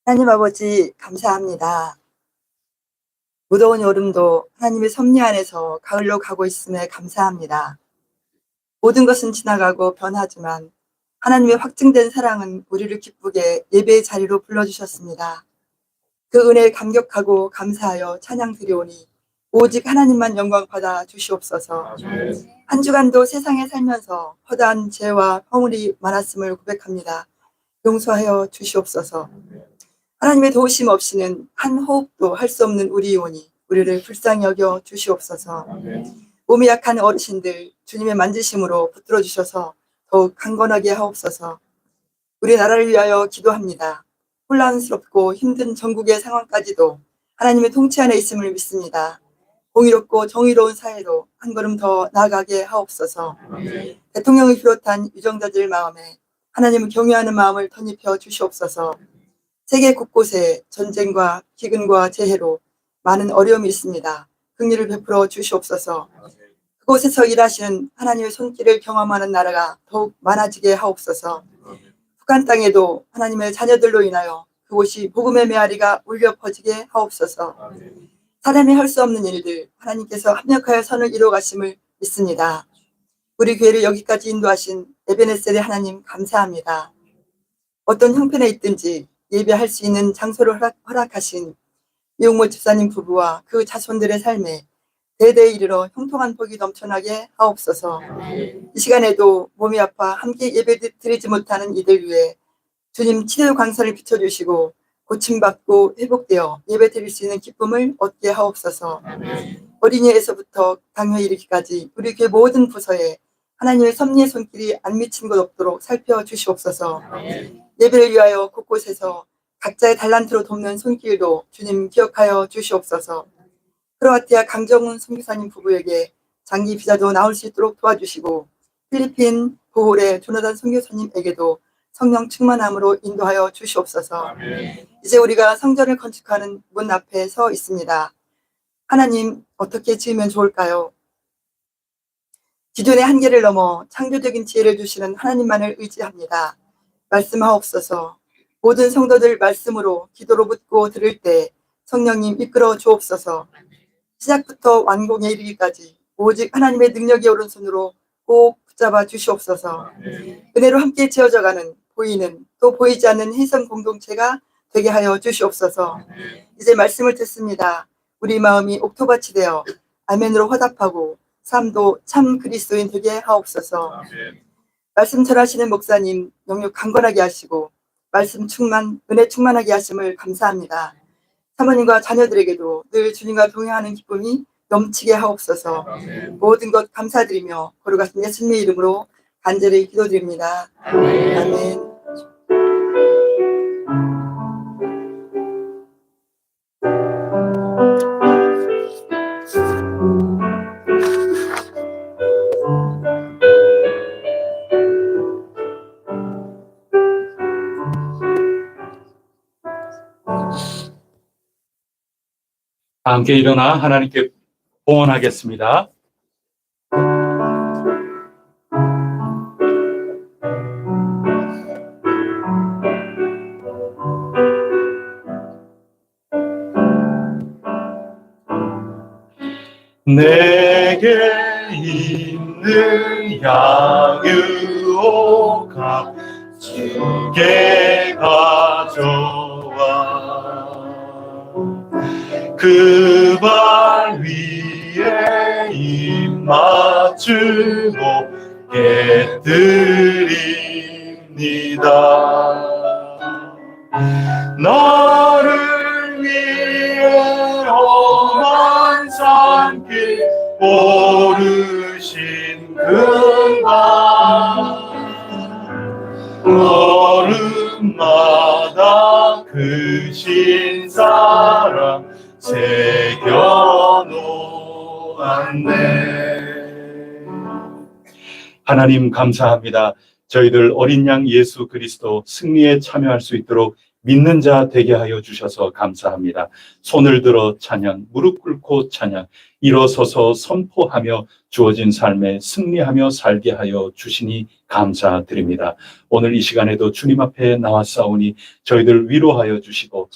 하나님 아버지 감사합니다. 무더운 여름도 하나님의 섭리 안에서 가을로 가고 있음에 감사합니다. 모든 것은 지나가고 변하지만 하나님의 확증된 사랑은 우리를 기쁘게 예배의 자리로 불러주셨습니다. 그 은혜에 감격하고 감사하여 찬양 드리오니 오직 하나님만 영광 받아 주시옵소서. 한 주간도 세상에 살면서 허다한 죄와 허물이 많았음을 고백합니다. 용서하여 주시옵소서. 하나님의 도우심 없이는 한 호흡도 할 수 없는 우리이오니 우리를 불쌍히 여겨 주시옵소서. 몸이 약한 어르신들 주님의 만지심으로 붙들어 주셔서 더욱 강건하게 하옵소서. 우리나라를 위하여 기도합니다. 혼란스럽고 힘든 전국의 상황까지도 하나님의 통치 안에 있음을 믿습니다. 공의롭고 정의로운 사회로 한 걸음 더 나아가게 하옵소서. 대통령을 비롯한 유정자들 마음에 하나님을 경외하는 마음을 덧입혀 주시옵소서. 세계 곳곳에 전쟁과 기근과 재해로 많은 어려움이 있습니다. 긍휼을 베풀어 주시옵소서. 그곳에서 일하시는 하나님의 손길을 경험하는 나라가 더욱 많아지게 하옵소서. 북한 땅에도 하나님의 자녀들로 인하여 그곳이 복음의 메아리가 울려 퍼지게 하옵소서. 사람이 할 수 없는 일들 하나님께서 합력하여 선을 이루어 가심을 믿습니다. 우리 교회를 여기까지 인도하신 에베네셀의 하나님 감사합니다. 어떤 형편에 있든지 예배할 수 있는 장소를 허락하신 이용모 집사님 부부와 그 자손들의 삶에 대대에 이르러 형통한 복이 넘쳐나게 하옵소서. 이 시간에도 몸이 아파 함께 예배 드리지 못하는 이들 위해 주님 치료 광선을 비춰주시고 고침받고 회복되어 예배 드릴 수 있는 기쁨을 얻게 하옵소서. 어린이에서부터 당뇨에 이르기까지 우리 교회 모든 부서에 하나님의 섭리의 손길이 안 미친 곳 없도록 살펴주시옵소서. 예배를 위하여 곳곳에서 각자의 달란트로 돕는 손길도 주님 기억하여 주시옵소서. 크로아티아 강정훈 선교사님 부부에게 장기 비자도 나올 수 있도록 도와주시고 필리핀 보홀의 조나단 선교사님에게도 성령 충만함으로 인도하여 주시옵소서. 이제 우리가 성전을 건축하는 문 앞에 서 있습니다. 하나님 어떻게 지으면 좋을까요? 기존의 한계를 넘어 창조적인 지혜를 주시는 하나님만을 의지합니다. 말씀하옵소서. 모든 성도들 말씀으로 기도로 묻고 들을 때 성령님 이끌어 주옵소서. 시작부터 완공에 이르기까지 오직 하나님의 능력의 오른손으로 꼭 붙잡아 주시옵소서. 은혜로 함께 지어져가는 보이는 또 보이지 않는 희성 공동체가 되게 하여 주시옵소서. 이제 말씀을 듣습니다. 우리 마음이 옥토밭이 되어 아멘으로 화답하고 삶도 참 그리스도인 되게 하옵소서. 말씀 전하시는 목사님 영육 강건하게 하시고 말씀 충만, 은혜 충만하게 하심을 감사합니다. 사모님과 자녀들에게도 늘 주님과 동행하는 기쁨이 넘치게 하옵소서. 모든 것 감사드리며 거룩하신 예수님의 이름으로 간절히 기도드립니다. 아멘. 함께 일어나 하나님께 봉헌하겠습니다. 내게 있는 양유옥 주께 가져와 그 발 위에 입 맞추고 깨뜨립니다. 너를 위해 험한 산길 오르신 그가 걸음마다 크신 사랑 새겨놓았네. 하나님 감사합니다. 저희들 어린 양 예수 그리스도 승리에 참여할 수 있도록 믿는 자 되게 하여 주셔서 감사합니다. 손을 들어 찬양, 무릎 꿇고 찬양, 일어서서 선포하며 주어진 삶에 승리하며 살게 하여 주시니 감사드립니다. 오늘 이 시간에도 주님 앞에 나왔사오니 저희들 위로하여 주시고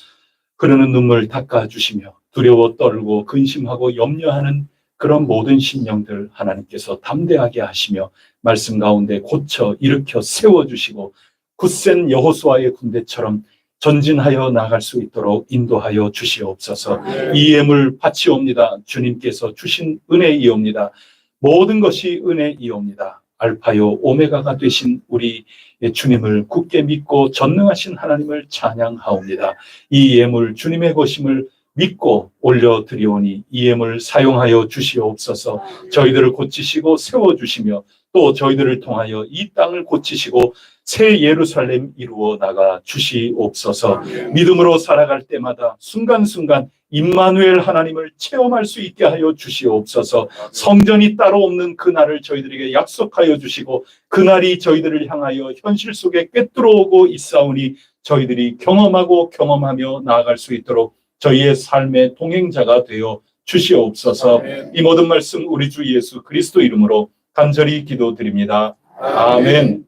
흐르는 눈물 닦아주시며 두려워 떨고 근심하고 염려하는 그런 모든 심령들 하나님께서 담대하게 하시며 말씀 가운데 고쳐 일으켜 세워주시고 굳센 여호수아의 군대처럼 전진하여 나갈 수 있도록 인도하여 주시옵소서. 이 예물 바치옵니다. 주님께서 주신 은혜이옵니다. 모든 것이 은혜이옵니다. 알파요 오메가가 되신 우리 주님을 굳게 믿고 전능하신 하나님을 찬양하옵니다. 이 예물 주님의 것임을 믿고 올려드리오니 이 예물 사용하여 주시옵소서. 저희들을 고치시고 세워주시며 또 저희들을 통하여 이 땅을 고치시고 새 예루살렘 이루어 나가 주시옵소서. 믿음으로 살아갈 때마다 순간순간 임마누엘 하나님을 체험할 수 있게 하여 주시옵소서. 성전이 따로 없는 그날을 저희들에게 약속하여 주시고 그날이 저희들을 향하여 현실 속에 꿰뚫어오고 있사오니 저희들이 경험하고 경험하며 나아갈 수 있도록 저희의 삶의 동행자가 되어 주시옵소서. 이 모든 말씀 우리 주 예수 그리스도 이름으로 간절히 기도드립니다. 아멘.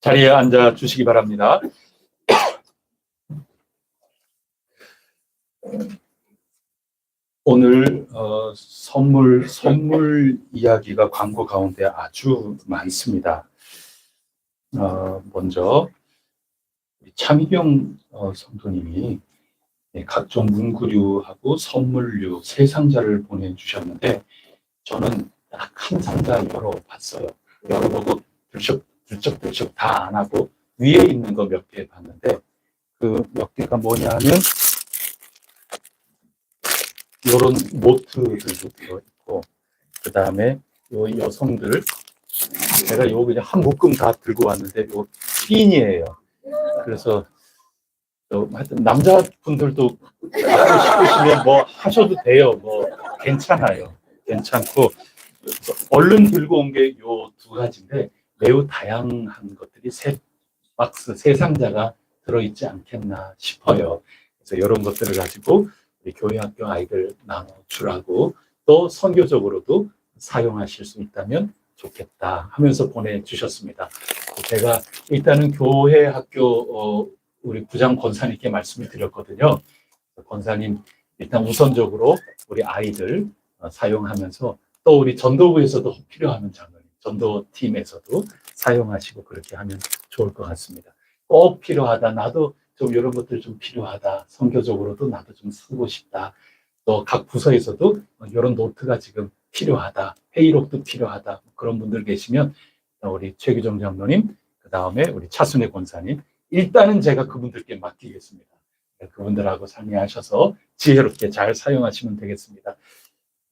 자리에 앉아 주시기 바랍니다. 오늘 선물 이야기가 광고 가운데 아주 많습니다. 먼저 차미경 성도님이 각종 문구류하고 선물류 세 상자를 보내주셨는데 저는 딱 한 상자 열어봤어요. 열어보고 들쩍들쩍 다 안 하고 위에 있는 거 몇 개 봤는데 그 몇 개가 뭐냐면 이런 노트들도 들어있고 그 다음에 요 여성들 제가 요 그냥 한 묶음 다 들고 왔는데 요 핀이에요. 그래서 하여튼 남자분들도 하고 싶으시면 뭐 하셔도 돼요. 뭐 괜찮아요. 괜찮고 얼른 들고 온 게 요 두 가지인데 매우 다양한 것들이 세 박스, 세 상자가 들어있지 않겠나 싶어요. 그래서 이런 것들을 가지고 우리 교회학교 아이들 나눠주라고 또 선교적으로도 사용하실 수 있다면 좋겠다 하면서 보내주셨습니다. 제가 일단은 교회 학교 우리 부장 권사님께 말씀을 드렸거든요. 권사님 일단 우선적으로 우리 아이들 사용하면서 또 우리 전도부에서도 필요하면 장로님, 전도팀에서도 사용하시고 그렇게 하면 좋을 것 같습니다. 꼭 필요하다. 나도 좀 이런 것들 좀 필요하다. 선교적으로도 나도 좀 쓰고 싶다. 또 각 부서에서도 이런 노트가 지금 필요하다. 회의록도 필요하다. 그런 분들 계시면 우리 최규정 장로님, 그 다음에 우리 차순애 권사님, 일단은 제가 그분들께 맡기겠습니다. 그분들하고 상의하셔서 지혜롭게 잘 사용하시면 되겠습니다.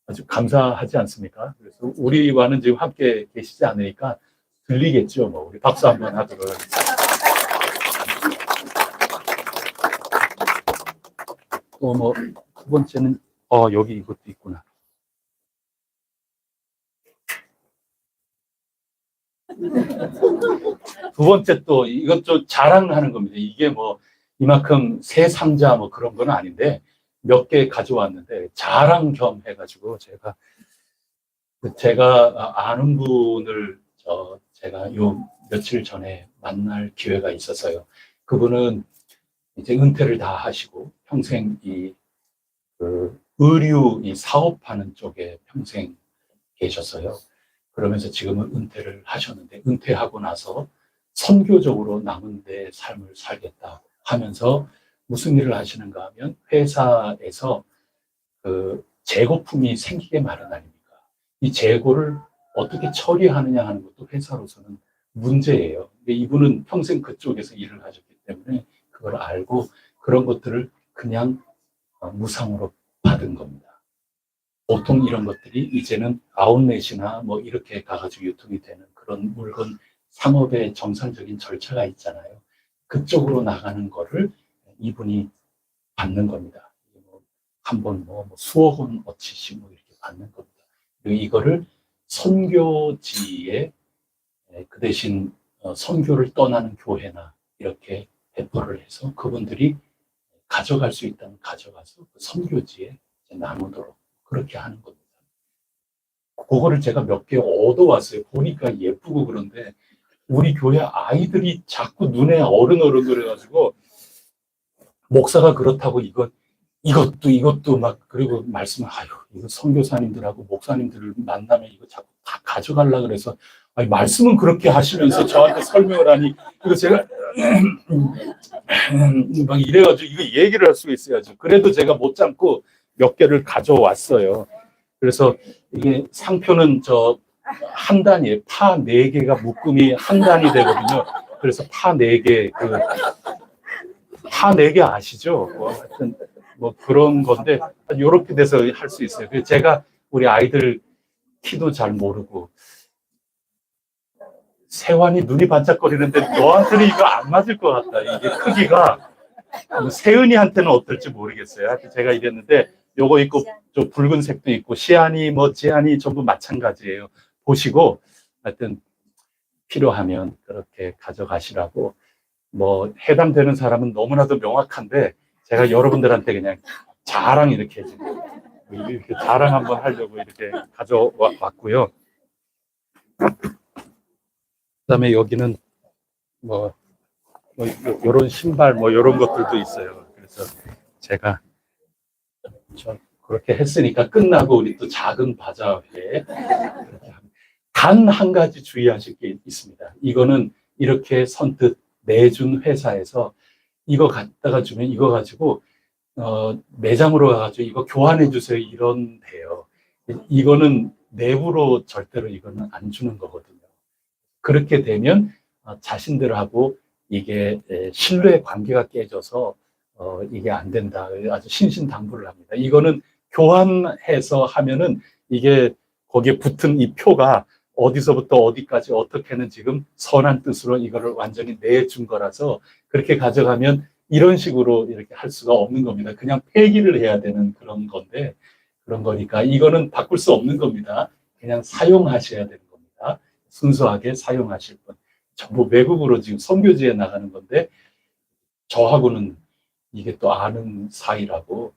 아주 감사하지 않습니까? 그래서 우리와는 지금 함께 계시지 않으니까 들리겠죠. 뭐 우리 박수 한번 하도록 하겠습니다. 또 뭐 두 번째는 여기 이것도 있구나. 두 번째 또 이것 좀 자랑하는 겁니다. 이게 뭐 이만큼 새 상자 뭐 그런 건 아닌데 몇 개 가져왔는데 자랑 겸 해가지고 제가 아는 분을 제가 요 며칠 전에 만날 기회가 있어서요. 그분은 이제 은퇴를 다 하시고 평생 의류 사업하는 쪽에 평생 계셨어요. 그러면서 지금은 은퇴를 하셨는데 은퇴하고 나서 선교적으로 남은 데 삶을 살겠다 하면서 무슨 일을 하시는가 하면 회사에서 재고품이 생기게 마련 아닙니까? 이 재고를 어떻게 처리하느냐 하는 것도 회사로서는 문제예요. 근데 이분은 평생 그쪽에서 일을 하셨기 때문에 그걸 알고 그런 것들을 그냥 무상으로 받은 겁니다. 보통 이런 것들이 이제는 아웃렛이나 뭐 이렇게 가가지고 유통이 되는 그런 물건 상업의 정상적인 절차가 있잖아요. 그쪽으로 나가는 거를 이분이 받는 겁니다. 한번 수억 원 어치씩 이렇게 받는 겁니다. 그리고 이거를 선교지에 그 대신 선교를 떠나는 교회나 이렇게 배포를 해서 그분들이 가져갈 수 있다면 가져가서 그 선교지에 이제 나누도록 그렇게 하는 겁니다. 그거를 제가 몇 개 얻어왔어요. 보니까 예쁘고 그런데 우리 교회 아이들이 자꾸 눈에 어른어른거려가지고 목사가 그렇다고 이것도 막 그리고 말씀을 아유 이거 선교사님들하고 목사님들을 만나면 이거 자꾸 다 가져가려고 그래서 아니 말씀은 그렇게 하시면서 저한테 설명을 하니 이거 제가 막 이래가지고 이거 얘기를 할 수가 있어야죠. 그래도 제가 못 참고 몇 개를 가져왔어요. 그래서 이게 상표는 저 한 단이에요. 파 4개가 묶음이 한 단이 되거든요. 그래서 파 4개 파 4개 아시죠? 뭐 하여튼 뭐 그런 건데 이렇게 돼서 할 수 있어요. 그래서 제가 우리 아이들 키도 잘 모르고 세환이 눈이 반짝거리는데 너한테는 이거 안 맞을 것 같다. 이게 크기가 세은이한테는 어떨지 모르겠어요. 하여튼 제가 이랬는데 요거 있고 저 붉은색도 있고 시안이 뭐 지안이 전부 마찬가지예요. 보시고 하여튼 필요하면 그렇게 가져가시라고 뭐 해당되는 사람은 너무나도 명확한데 제가 여러분들한테 그냥 자랑 이렇게 자랑 한번 하려고 이렇게 가져왔고요. 그다음에 여기는 뭐 요런 신발 뭐 요런 것들도 있어요. 그래서 제가 그렇게 했으니까 끝나고 우리 또 작은 바자회 단 한 가지 주의하실 게 있습니다. 이거는 이렇게 선뜻 내준 회사에서 이거 갖다가 주면 이거 가지고 매장으로 가가지고 이거 교환해 주세요 이런데요. 이거는 내부로 절대로 이거는 안 주는 거거든요. 그렇게 되면 자신들하고 이게 신뢰 관계가 깨져서 이게 안 된다. 아주 신신당부를 합니다. 이거는 교환해서 하면은 이게 거기에 붙은 이 표가 어디서부터 어디까지 어떻게는 지금 선한 뜻으로 이거를 완전히 내준 거라서 그렇게 가져가면 이런 식으로 이렇게 할 수가 없는 겁니다. 그냥 폐기를 해야 되는 그런 건데 그런 거니까 이거는 바꿀 수 없는 겁니다. 그냥 사용하셔야 되는 겁니다. 순수하게 사용하실 분. 전부 외국으로 지금 선교지에 나가는 건데 저하고는 이게 또 아는 사이라고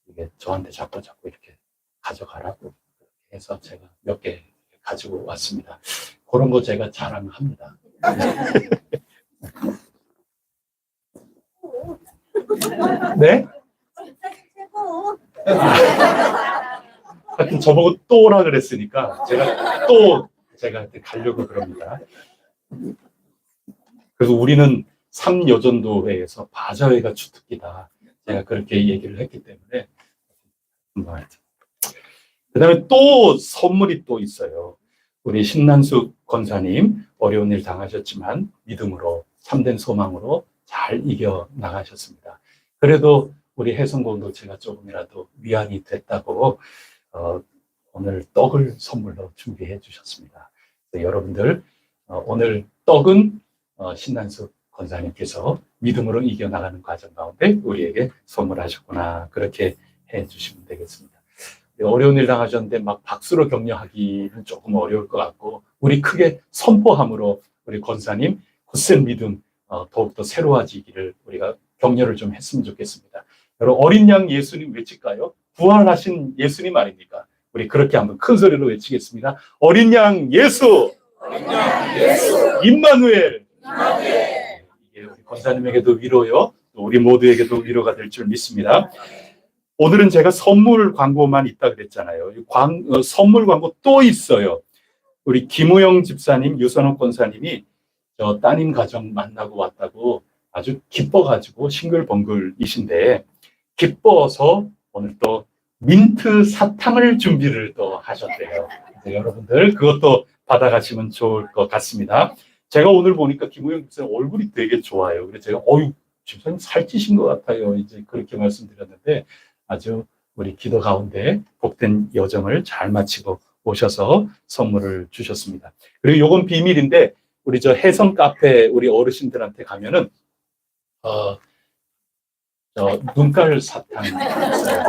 이게 저한테 자꾸 이렇게 가져가라고 해서 제가 몇 개 가지고 왔습니다. 그런 거 제가 자랑합니다. 네? 하여튼 저보고 또 오라 그랬으니까 제가 가려고 그럽니다. 그래서 우리는 삼여전도회에서 바자회가 주특기다. 제가 그렇게 얘기를 했기 때문에. 그 다음에 또 선물이 또 있어요. 우리 신난숙 권사님 어려운 일 당하셨지만 믿음으로 참된 소망으로 잘 이겨 나가셨습니다. 그래도 우리 해성공동체가 조금이라도 위안이 됐다고 오늘 떡을 선물로 준비해 주셨습니다. 여러분들 오늘 떡은 신난숙 권사님께서 믿음으로 이겨나가는 과정 가운데 우리에게 선물하셨구나 그렇게 해 주시면 되겠습니다. 어려운 일 당하셨는데 막 박수로 격려하기는 조금 어려울 것 같고 우리 크게 선포함으로 우리 권사님 굳센 믿음 더욱더 새로워지기를 우리가 격려를 좀 했으면 좋겠습니다. 여러분 어린 양 예수님 외칠까요? 부활하신 예수님 아닙니까? 우리 그렇게 한번 큰 소리로 외치겠습니다. 어린 양 예수! 임마누엘! 이게 우리 권사님에게도 위로요. 또 우리 모두에게도 위로가 될 줄 믿습니다. 오늘은 제가 선물 광고만 있다 그랬잖아요. 선물 광고 또 있어요. 우리 김우영 집사님, 유선옥 권사님이 저 따님 가정 만나고 왔다고 아주 기뻐가지고 싱글벙글이신데 기뻐서 오늘 또 민트 사탕을 준비를 또 하셨대요. 여러분들 그것도 받아가시면 좋을 것 같습니다. 제가 오늘 보니까 김우영 집사님 얼굴이 되게 좋아요. 그래서 제가 집사님 살찌신 것 같아요. 이제 그렇게 말씀드렸는데 아주 우리 기도 가운데 복된 여정을 잘 마치고 오셔서 선물을 주셨습니다. 그리고 요건 비밀인데 우리 저 해성 카페 우리 어르신들한테 가면은 눈깔 사탕 있어요.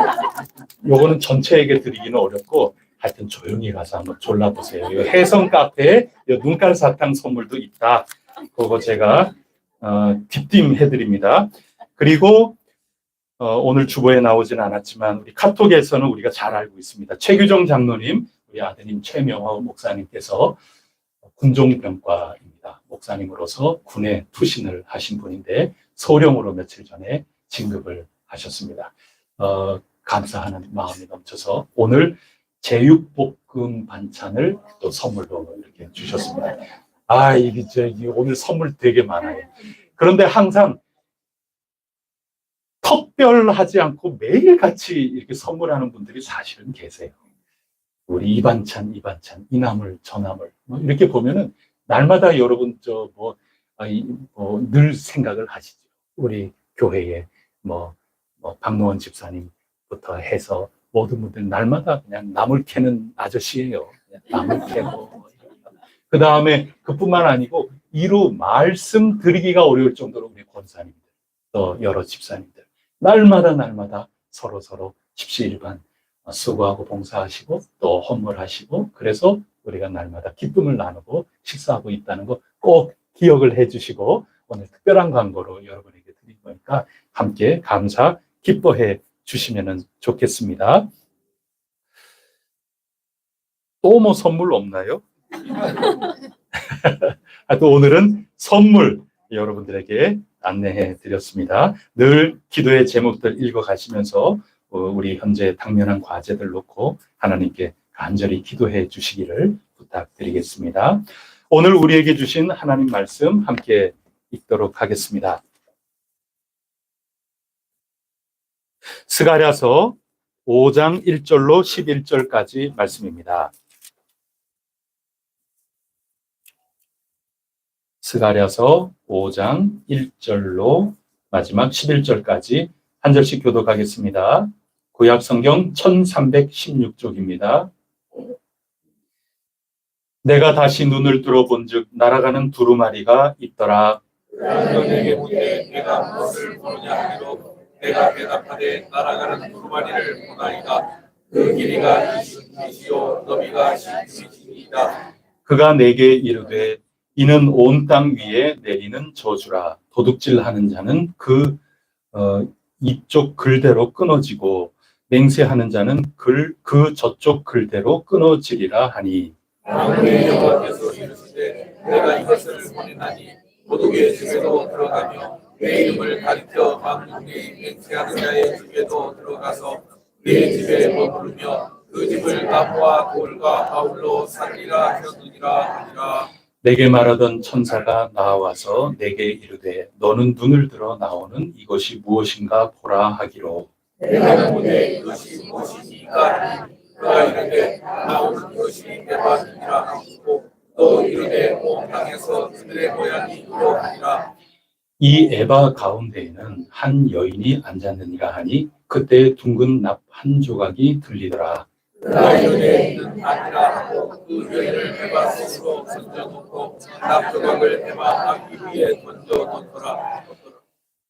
요거는 전체에게 드리기는 어렵고 하여튼 조용히 가서 한번 졸라보세요. 요 해성 카페에 요 눈깔 사탕 선물도 있다. 그거 제가 뒷팀 해드립니다. 그리고 오늘 주보에 나오진 않았지만 우리 카톡에서는 우리가 잘 알고 있습니다. 최규정 장로님, 우리 아드님 최명호 목사님께서 군종병과입니다. 목사님으로서 군에 투신을 하신 분인데 소령으로 며칠 전에 진급을 하셨습니다. 감사하는 마음이 넘쳐서 오늘 제육볶음 반찬을 또 선물로 이렇게 주셨습니다. 이게 오늘 선물 되게 많아요. 그런데 항상 특별하지 않고 매일같이 이렇게 선물하는 분들이 사실은 계세요. 우리 이 반찬, 이 나물, 저 나물. 이렇게 보면은 날마다 여러분 늘 생각을 하시죠. 우리 교회에 박노원 집사님부터 해서 모든 분들 날마다 그냥 나물 캐는 아저씨예요. 그냥 나물 캐고. 그 다음에 그뿐만 아니고 이루 말씀 드리기가 어려울 정도로 우리 권사님들, 또 여러 집사님들 날마다 서로 십시일반 수고하고 봉사하시고 또 헌물하시고 그래서 우리가 날마다 기쁨을 나누고 식사하고 있다는 거 꼭 기억을 해주시고 오늘 특별한 광고로 여러분에게 드린 거니까 함께 감사 기뻐해 주시면 좋겠습니다. 또 선물 없나요? 또 오늘은 선물 여러분들에게 안내해 드렸습니다. 늘 기도의 제목들 읽어 가시면서 우리 현재 당면한 과제들 놓고 하나님께 간절히 기도해 주시기를 부탁드리겠습니다. 오늘 우리에게 주신 하나님 말씀 함께 읽도록 하겠습니다. 스가랴서 5장 1절로 11절까지 말씀입니다. 스가랴서 5장 1절로 마지막 11절까지 한 절씩 교독하겠습니다. 구약 성경 1316쪽입니다. 내가 다시 눈을 들어본즉 날아가는 두루마리가 있더라. 내게 묻되 내가 무엇을 보느냐 하기로 내가 대답하되 날아가는 두루마리를 보나이다. 그 길이가 20리시요 너비가 10리시니이다. 그가 내게 이르되 이는 온 땅 위에 내리는 저주라. 도둑질하는 자는 그 이쪽 글대로 끊어지고 맹세하는 자는 그 저쪽 글대로 끊어지리라 하니. 만군의 여호와께서 이르시되 내가 이것을 보내나니 도둑의 집에도 들어가며 내 이름을 가리켜 만군의 맹세하는 자의 집에도 들어가서 내 집에 머무르며 그 집을 나무와 돌과 바울로 살리라 하였느니라 하니라. 내게 말하던 천사가 나와서 내게 이르되 너는 눈을 들어 나오는 이것이 무엇인가 보라 하기로. 내가 보되 이것이 무엇이니까 그가 이르되 나오는 이것이 에바니라 하시고 또 이르되 온 땅에서 그들의 모양이 이러하니라. 이 에바 가운데에는 한 여인이 앉았느니라 하니 그때 둥근 납 한 조각이 들리더라. 그가 이르되 이는 아니라 하고 그 여인을 에바 속으로 던져놓고 납조각을 에바 아기 위에 던져놓더라.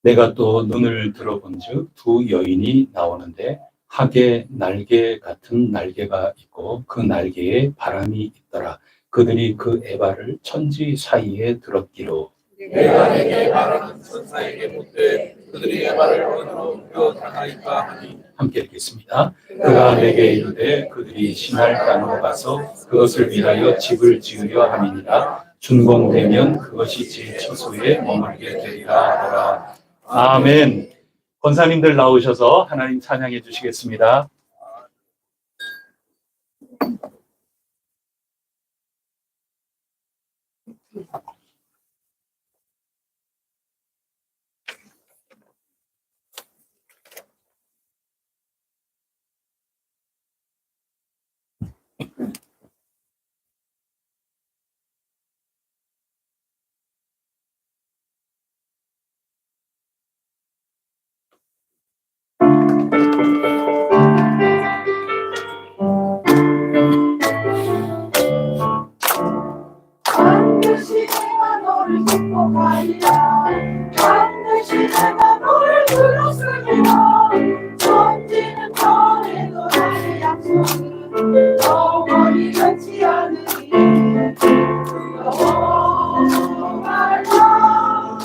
내가 또 눈을 들어본즉 두 여인이 나오는데 하게 날개 같은 날개가 있고 그 날개에 바람이 있더라. 그들이 그 에바를 천지 사이에 들었기로. 내가 내게 말하는 천사에게 묻되 그들이 에바를 어디로 옮겨다나이까 하니. 함께 읽겠습니다. 그가 내게 이르되 그들이 신할 땅으로 가서 그것을 위하여 집을 지으려 함이니라. 준공되면 그것이 제 처소에 머물게 되리라 하더라. 아멘. 권사님들 나오셔서 하나님 찬양해 주시겠습니다. 반드시 내가 너를 축복하리라. 반드시 내가 너를 들었으리라. 천지는 전에도 나의 약속은 영원히 변치 않으니. 두려워 말라.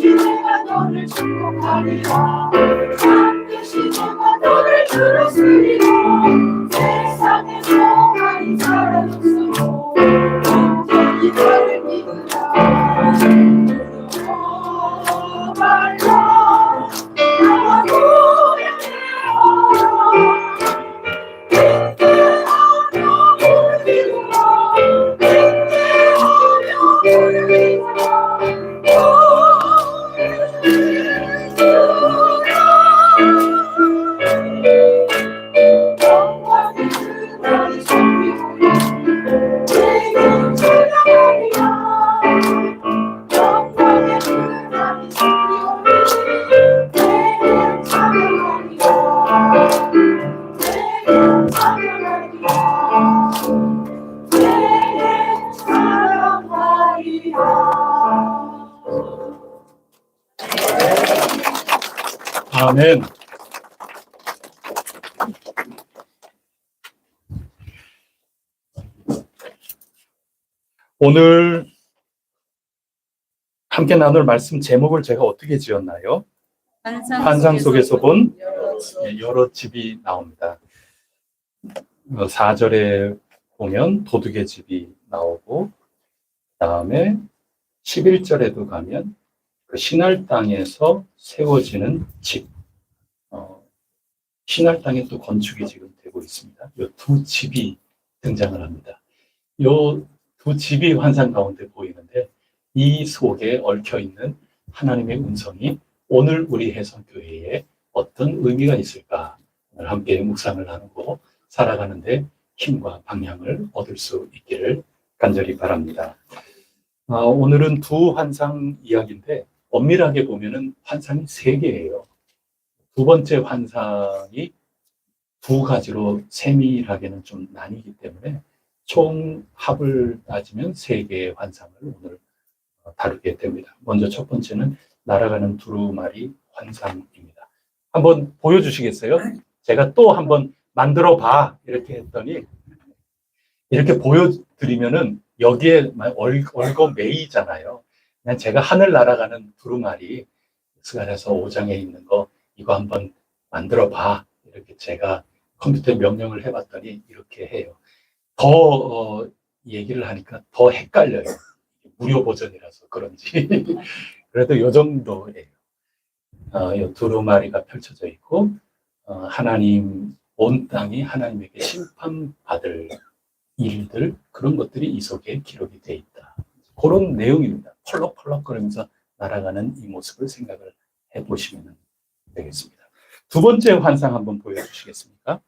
반드시 내가 너를 축복하리라 반드시 내가 너를 들었으리라 세상에서 많이 사라졌어도 온전히 나를 믿으라 말라 나와 아멘. 오늘 함께 나눌 말씀 제목을 제가 어떻게 지었나요? 환상 속에서 본 여러 집이 나옵니다. 4절에 보면 도둑의 집이 나오고, 다음에 11절에도 가면 그 신할 땅에서 세워지는 집, 신할 땅에 또 건축이 지금 되고 있습니다. 이 두 집이 등장을 합니다. 이 두 집이 환상 가운데 보이는데, 이 속에 얽혀 있는 하나님의 음성이 오늘 우리 해성교회에 어떤 의미가 있을까? 오늘 함께 묵상을 나누고 살아가는데 힘과 방향을 얻을 수 있기를 간절히 바랍니다. 오늘은 두 환상 이야기인데, 엄밀하게 보면은 환상이 3개예요. 두 번째 환상이 두 가지로 세밀하게는 좀 나뉘기 때문에 총 합을 따지면 3개의 환상을 오늘 다루게 됩니다. 먼저 첫 번째는 날아가는 두루마리 환상입니다. 한번 보여주시겠어요? 제가 또 한번 만들어 봐 이렇게 했더니, 이렇게 보여드리면은 여기에 얽어 매이잖아요. 그냥 제가 하늘 날아가는 두루마리, 스가랴서 5장에 있는 거 이거 한번 만들어 봐 이렇게 제가 컴퓨터에 명령을 해봤더니 이렇게 해요. 더 얘기를 하니까 더 헷갈려요. 무료 버전이라서 그런지. 그래도 요 정도예요. 이 두루마리가 펼쳐져 있고, 하나님, 온 땅이 하나님에게 심판받을 일들, 그런 것들이 이 속에 기록이 돼 있다. 그런 내용입니다. 펄럭펄럭거리면서 날아가는 이 모습을 생각을 해보시면 되겠습니다. 두 번째 환상 한번 보여주시겠습니까?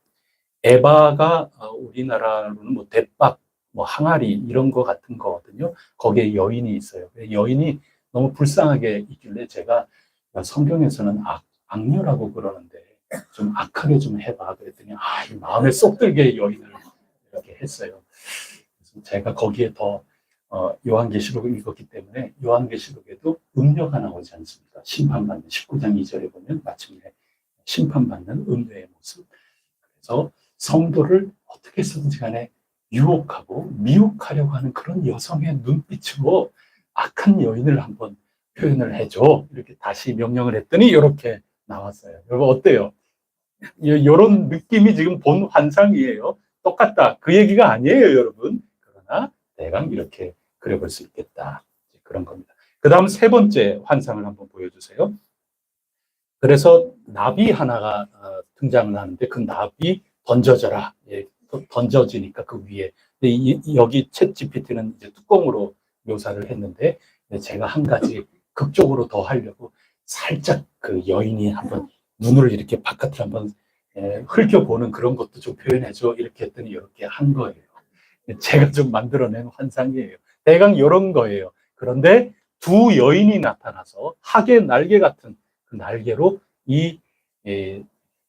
에바가 우리나라로는 뭐 대박, 뭐 항아리 이런 거 같은 거거든요. 거기에 여인이 있어요. 여인이 너무 불쌍하게 있길래 제가 성경에서는 악녀라고 그러는데 좀 악하게 좀 해봐 그랬더니 이 마음에 쏙 들게 여인을 이렇게 했어요. 그래서 제가 거기에 더 요한계시록을 읽었기 때문에 요한계시록에도 음녀가 나오지 않습니까? 심판받는 19장 2절에 보면 마침내 심판받는 음녀의 모습. 그래서 성도를 어떻게 해서든지 간에 유혹하고 미혹하려고 하는 그런 여성의 눈빛으로 악한 여인을 한번 표현을 해줘. 이렇게 다시 명령을 했더니 이렇게 나왔어요. 여러분 어때요? 이런 느낌이 지금 본 환상이에요. 똑같다. 그 얘기가 아니에요, 여러분. 그러나 대강 이렇게 그려볼 수 있겠다. 그런 겁니다. 그 다음 세 번째 환상을 한번 보여주세요. 그래서 나비 하나가 등장을 하는데 그 나비 던져져라. 던져지니까 그 위에. 근데 여기 챗 GPT는 이제 뚜껑으로 묘사를 했는데, 제가 한 가지 극적으로 더 하려고 살짝 그 여인이 한번 눈을 이렇게 바깥을 한번 흘겨보는 그런 것도 좀 표현해줘. 이렇게 했더니 이렇게 한 거예요. 제가 좀 만들어낸 환상이에요. 대강 이런 거예요. 그런데 두 여인이 나타나서 학의 날개 같은 그 날개로 이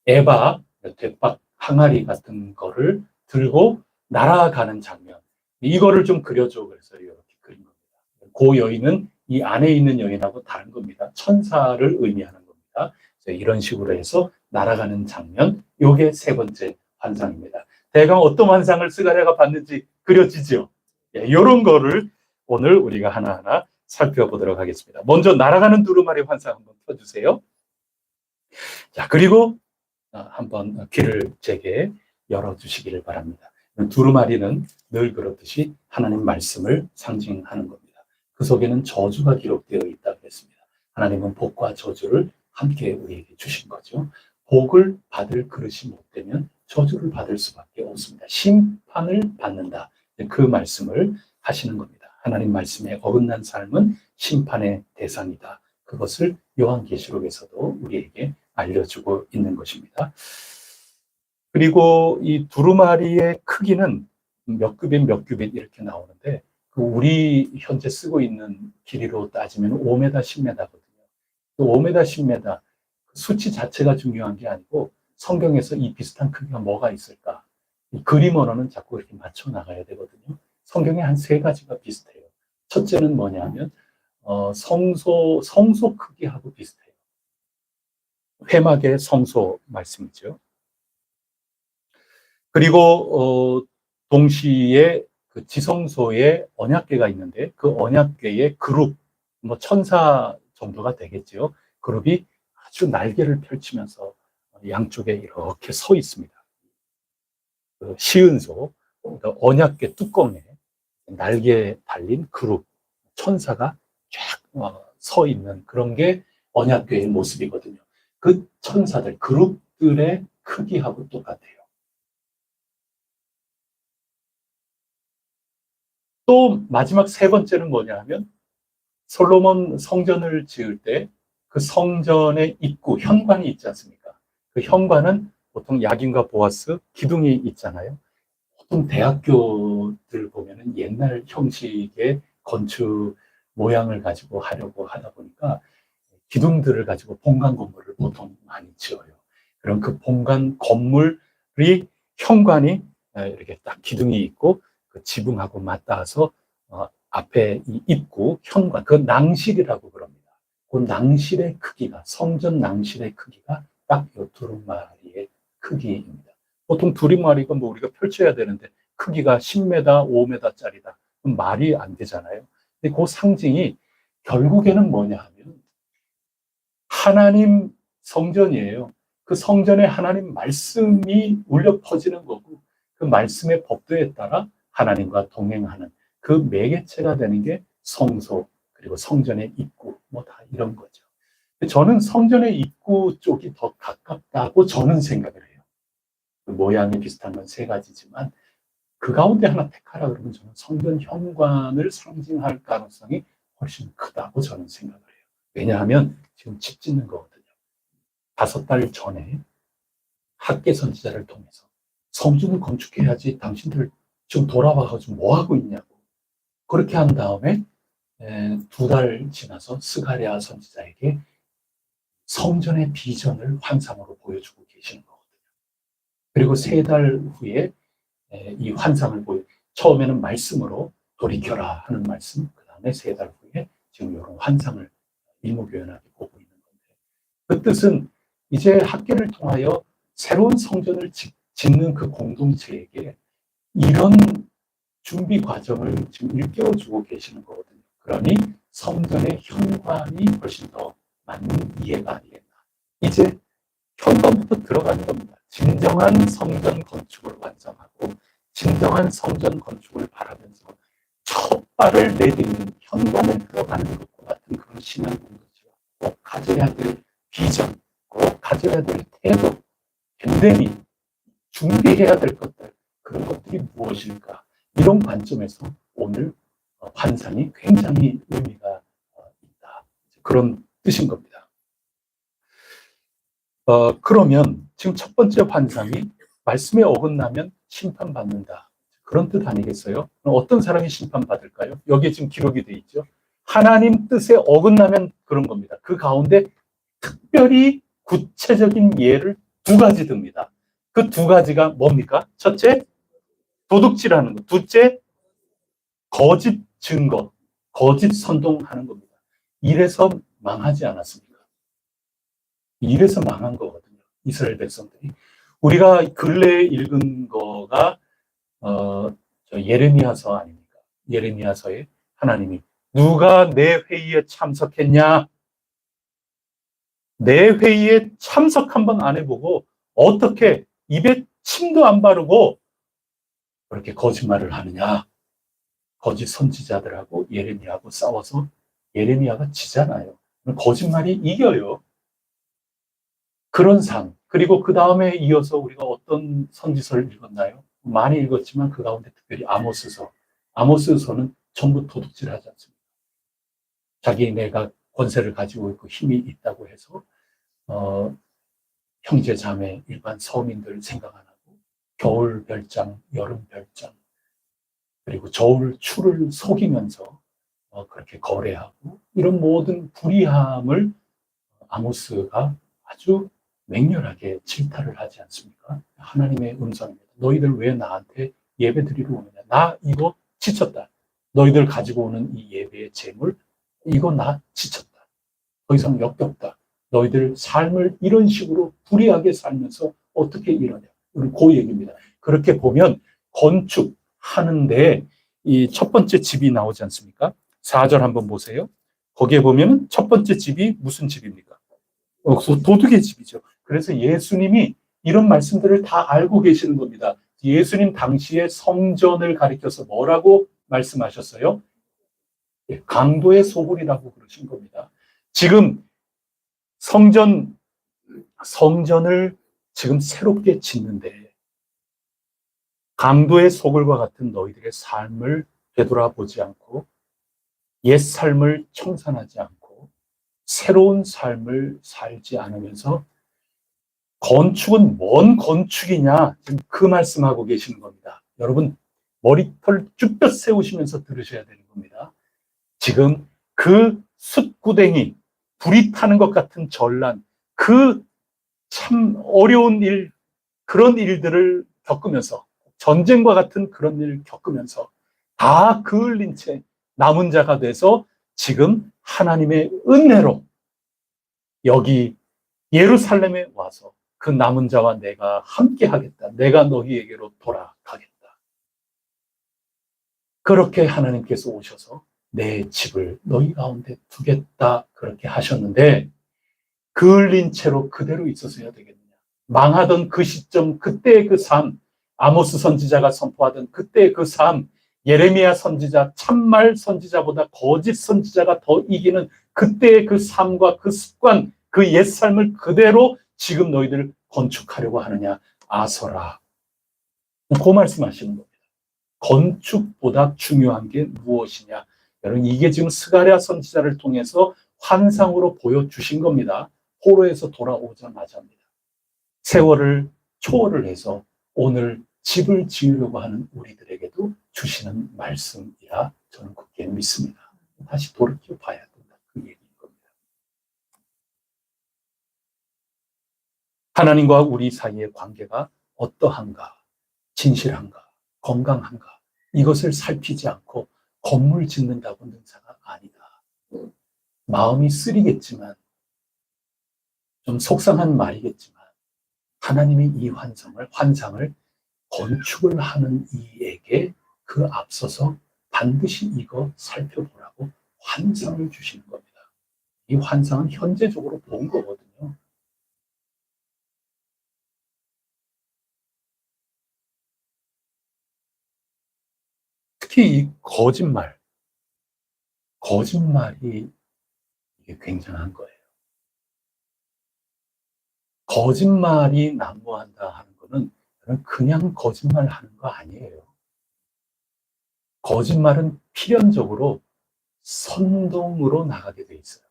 에바, 대박 항아리 같은 거를 들고 날아가는 장면. 이거를 좀 그려줘. 그래서 이렇게 그린 겁니다. 그 여인은 이 안에 있는 여인하고 다른 겁니다. 천사를 의미하는 겁니다. 그래서 이런 식으로 해서 날아가는 장면. 요게 세 번째 환상입니다. 대강 어떤 환상을 스가랴가 봤는지 그려지죠. 이런 거를 오늘 우리가 하나하나 살펴보도록 하겠습니다. 먼저 날아가는 두루마리 환상 한번 펴주세요. 자, 그리고 한번 귀를 제게 열어주시기를 바랍니다. 두루마리는 늘 그렇듯이 하나님 말씀을 상징하는 겁니다. 그 속에는 저주가 기록되어 있다고 했습니다. 하나님은 복과 저주를 함께 우리에게 주신 거죠. 복을 받을 그릇이 못 되면 저주를 받을 수밖에 없습니다. 심판을 받는다. 그 말씀을 하시는 겁니다. 하나님 말씀에 어긋난 삶은 심판의 대상이다. 그것을 요한계시록에서도 우리에게 알려주고 있는 것입니다. 그리고 이 두루마리의 크기는 몇 규빗 몇 규빗 이렇게 나오는데 우리 현재 쓰고 있는 길이로 따지면 5m, 10m거든요. 5m, 10m 수치 자체가 중요한 게 아니고 성경에서 이 비슷한 크기가 뭐가 있을까? 이 그림 언어는 자꾸 이렇게 맞춰 나가야 되거든요. 성경에 한 3가지가 비슷해요. 첫째는 뭐냐면 성소 크기하고 비슷해요. 회막의 성소 말씀이죠. 그리고 동시에 그 지성소에 언약궤가 있는데 그 언약궤의 그룹, 뭐 천사 정도가 되겠죠. 그룹이 아주 날개를 펼치면서 양쪽에 이렇게 서 있습니다. 그 시은소, 그러니까 언약궤 뚜껑에 날개 달린 그룹, 천사가 쫙 서 있는 그런 게 언약궤의 모습이거든요. 그 천사들, 그룹들의 크기하고 똑같아요. 또 마지막 3번째는 뭐냐 하면 솔로몬 성전을 지을 때 그 성전의 입구, 현관이 있지 않습니까? 그 현관은 보통 야긴과 보아스, 기둥이 있잖아요. 보통 대학교들 보면은 옛날 형식의 건축 모양을 가지고 하려고 하다 보니까 기둥들을 가지고 본관 건물을 보통 많이 지어요. 그럼 그 본관 건물이 현관이 이렇게 딱 기둥이 있고 그 지붕하고 맞닿아서 앞에 이 입구, 현관, 그 낭실이라고 그럽니다. 그 낭실의 크기가, 성전 낭실의 크기가 딱 이 두루마리의 크기입니다. 보통 두루마리가 뭐 우리가 펼쳐야 되는데 크기가 10m, 5m짜리다. 그럼 말이 안 되잖아요. 근데 그 상징이 결국에는 뭐냐 하면 하나님 성전이에요. 그 성전에 하나님 말씀이 울려 퍼지는 거고 그 말씀의 법도에 따라 하나님과 동행하는 그 매개체가 되는 게 성소, 그리고 성전의 입구, 뭐 다 이런 거죠. 저는 성전의 입구 쪽이 더 가깝다고 저는 생각을 해요. 그 모양이 비슷한 건 3가지지만 그 가운데 하나 택하라 그러면 저는 성전 현관을 상징할 가능성이 훨씬 크다고 저는 생각을 해요. 왜냐하면 지금 집 짓는 거거든요. 5달 전에 학계 선지자를 통해서 성전을 건축해야지 당신들 지금 돌아와가지고 뭐 하고 있냐고. 그렇게 한 다음에 2달 지나서 스가랴 선지자에게 성전의 비전을 환상으로 보여주고 계시는 거거든요. 그리고 3달 후에 이 환상을 처음에는 말씀으로 돌이켜라 하는 말씀, 그 다음에 3달 후에 지금 이런 환상을 일목요연하게 보고 있는 건데 그 뜻은 이제 학계를 통하여 새로운 성전을 짓는 그 공동체에게 이런 준비 과정을 지금 일깨워주고 계시는 거거든요. 그러니 성전의 현관이 훨씬 더 맞는 이해가 아니겠나. 이제 현관부터 들어가는 겁니다. 진정한 성전 건축을 완성하고 진정한 성전 건축을 바라면서 첫 발을 내딛는 현관에 들어가는 것과 같은 그런 신앙 공동체가 꼭 가져야 될 비전, 꼭 가져야 될 태도, 밴데미, 준비해야 될 것들, 그런 것들이 무엇일까? 이런 관점에서 오늘 환상이 굉장히 의미가 있다. 그런 뜻인 겁니다. 그러면 지금 첫 번째 환상이 말씀에 어긋나면 심판받는다. 그런 뜻 아니겠어요? 어떤 사람이 심판받을까요? 여기에 지금 기록이 돼 있죠. 하나님 뜻에 어긋나면 그런 겁니다. 그 가운데 특별히 구체적인 예를 2가지 듭니다. 그 2가지가 뭡니까? 첫째, 도둑질하는 것. 둘째, 거짓 증거, 거짓 선동하는 겁니다. 이래서 망하지 않았습니까? 이래서 망한 거거든요. 이스라엘 백성들이. 우리가 근래에 읽은 거가 예레미야서 아닙니까? 예레미야서에 하나님이 누가 내 회의에 참석했냐? 내 회의에 참석 한번 안 해보고 어떻게 입에 침도 안 바르고 그렇게 거짓말을 하느냐? 거짓 선지자들하고 예레미야하고 싸워서 예레미야가 지잖아요. 거짓말이 이겨요. 그런 삶. 그리고 그 다음에 이어서 우리가 어떤 선지서를 읽었나요? 많이 읽었지만 그 가운데 특별히 아모스서. 아모스서는 전부 도둑질하지 않습니다. 자기네가 권세를 가지고 있고 힘이 있다고 해서 형제 자매 일반 서민들 생각 안 하고 겨울 별장, 여름 별장 그리고 저울 추를 속이면서 그렇게 거래하고 이런 모든 불의함을 아모스가 아주 맹렬하게 질타를 하지 않습니까? 하나님의 음성입니다. 너희들 왜 나한테 예배 드리러 오느냐? 나 이거 지쳤다. 너희들 가지고 오는 이 예배의 재물 이거 나 지쳤다. 더 이상 역겹다. 너희들 삶을 이런 식으로 불의하게 살면서 어떻게 이러냐. 그 얘기입니다. 그렇게 보면 건축하는데 이 첫 번째 집이 나오지 않습니까? 4절 한번 보세요. 거기에 보면 첫 번째 집이 무슨 집입니까? 도둑의 집이죠. 그래서 예수님이 이런 말씀들을 다 알고 계시는 겁니다. 예수님 당시에 성전을 가리켜서 뭐라고 말씀하셨어요? 강도의 소굴이라고 그러신 겁니다. 지금 성전을 지금 새롭게 짓는데 강도의 소굴과 같은 너희들의 삶을 되돌아보지 않고 옛 삶을 청산하지 않고 새로운 삶을 살지 않으면서 건축은 뭔 건축이냐 지금 그 말씀하고 계시는 겁니다. 여러분 머리털 쭈뼛 세우시면서 들으셔야 되는 겁니다. 지금 그 숯구덩이 불이 타는 것 같은 전란 그 참 어려운 일 그런 일들을 겪으면서 전쟁과 같은 그런 일을 겪으면서 다 그을린 채 남은 자가 돼서 지금 하나님의 은혜로 여기 예루살렘에 와서 그 남은 자와 내가 함께 하겠다. 내가 너희에게로 돌아가겠다. 그렇게 하나님께서 오셔서 내 집을 너희 가운데 두겠다. 그렇게 하셨는데 그을린 채로 그대로 있었어야 되겠느냐. 망하던 그 시점, 그때의 그 삶, 아모스 선지자가 선포하던 그때의 그 삶, 예레미야 선지자, 참말 선지자보다 거짓 선지자가 더 이기는 그때의 그 삶과 그 습관, 그 옛 삶을 그대로 지금 너희들 건축하려고 하느냐. 아서라. 그 말씀하시는 겁니다. 건축보다 중요한 게 무엇이냐. 여러분 이게 지금 스가랴 선지자를 통해서 환상으로 보여주신 겁니다. 포로에서 돌아오자마자입니다. 세월을 초월을 해서 오늘 집을 지으려고 하는 우리들에게도 주시는 말씀이라 저는 굳게 믿습니다. 다시 돌이켜 봐야 된다. 그 얘기인 겁니다. 하나님과 우리 사이의 관계가 어떠한가, 진실한가, 건강한가 이것을 살피지 않고 건물 짓는다고 능사가 아니다. 마음이 쓰리겠지만 좀 속상한 말이겠지만 하나님이 이 환상을 건축을 하는 이에게 그 앞서서 반드시 이거 살펴보라고 환상을 주시는 겁니다. 이 환상은 현재적으로 본 거거든요. 특히 이 거짓말이 이게 굉장한 거예요. 거짓말이 난무한다 하는 거는 그냥 거짓말 하는 거 아니에요. 거짓말은 필연적으로 선동으로 나가게 돼 있어요.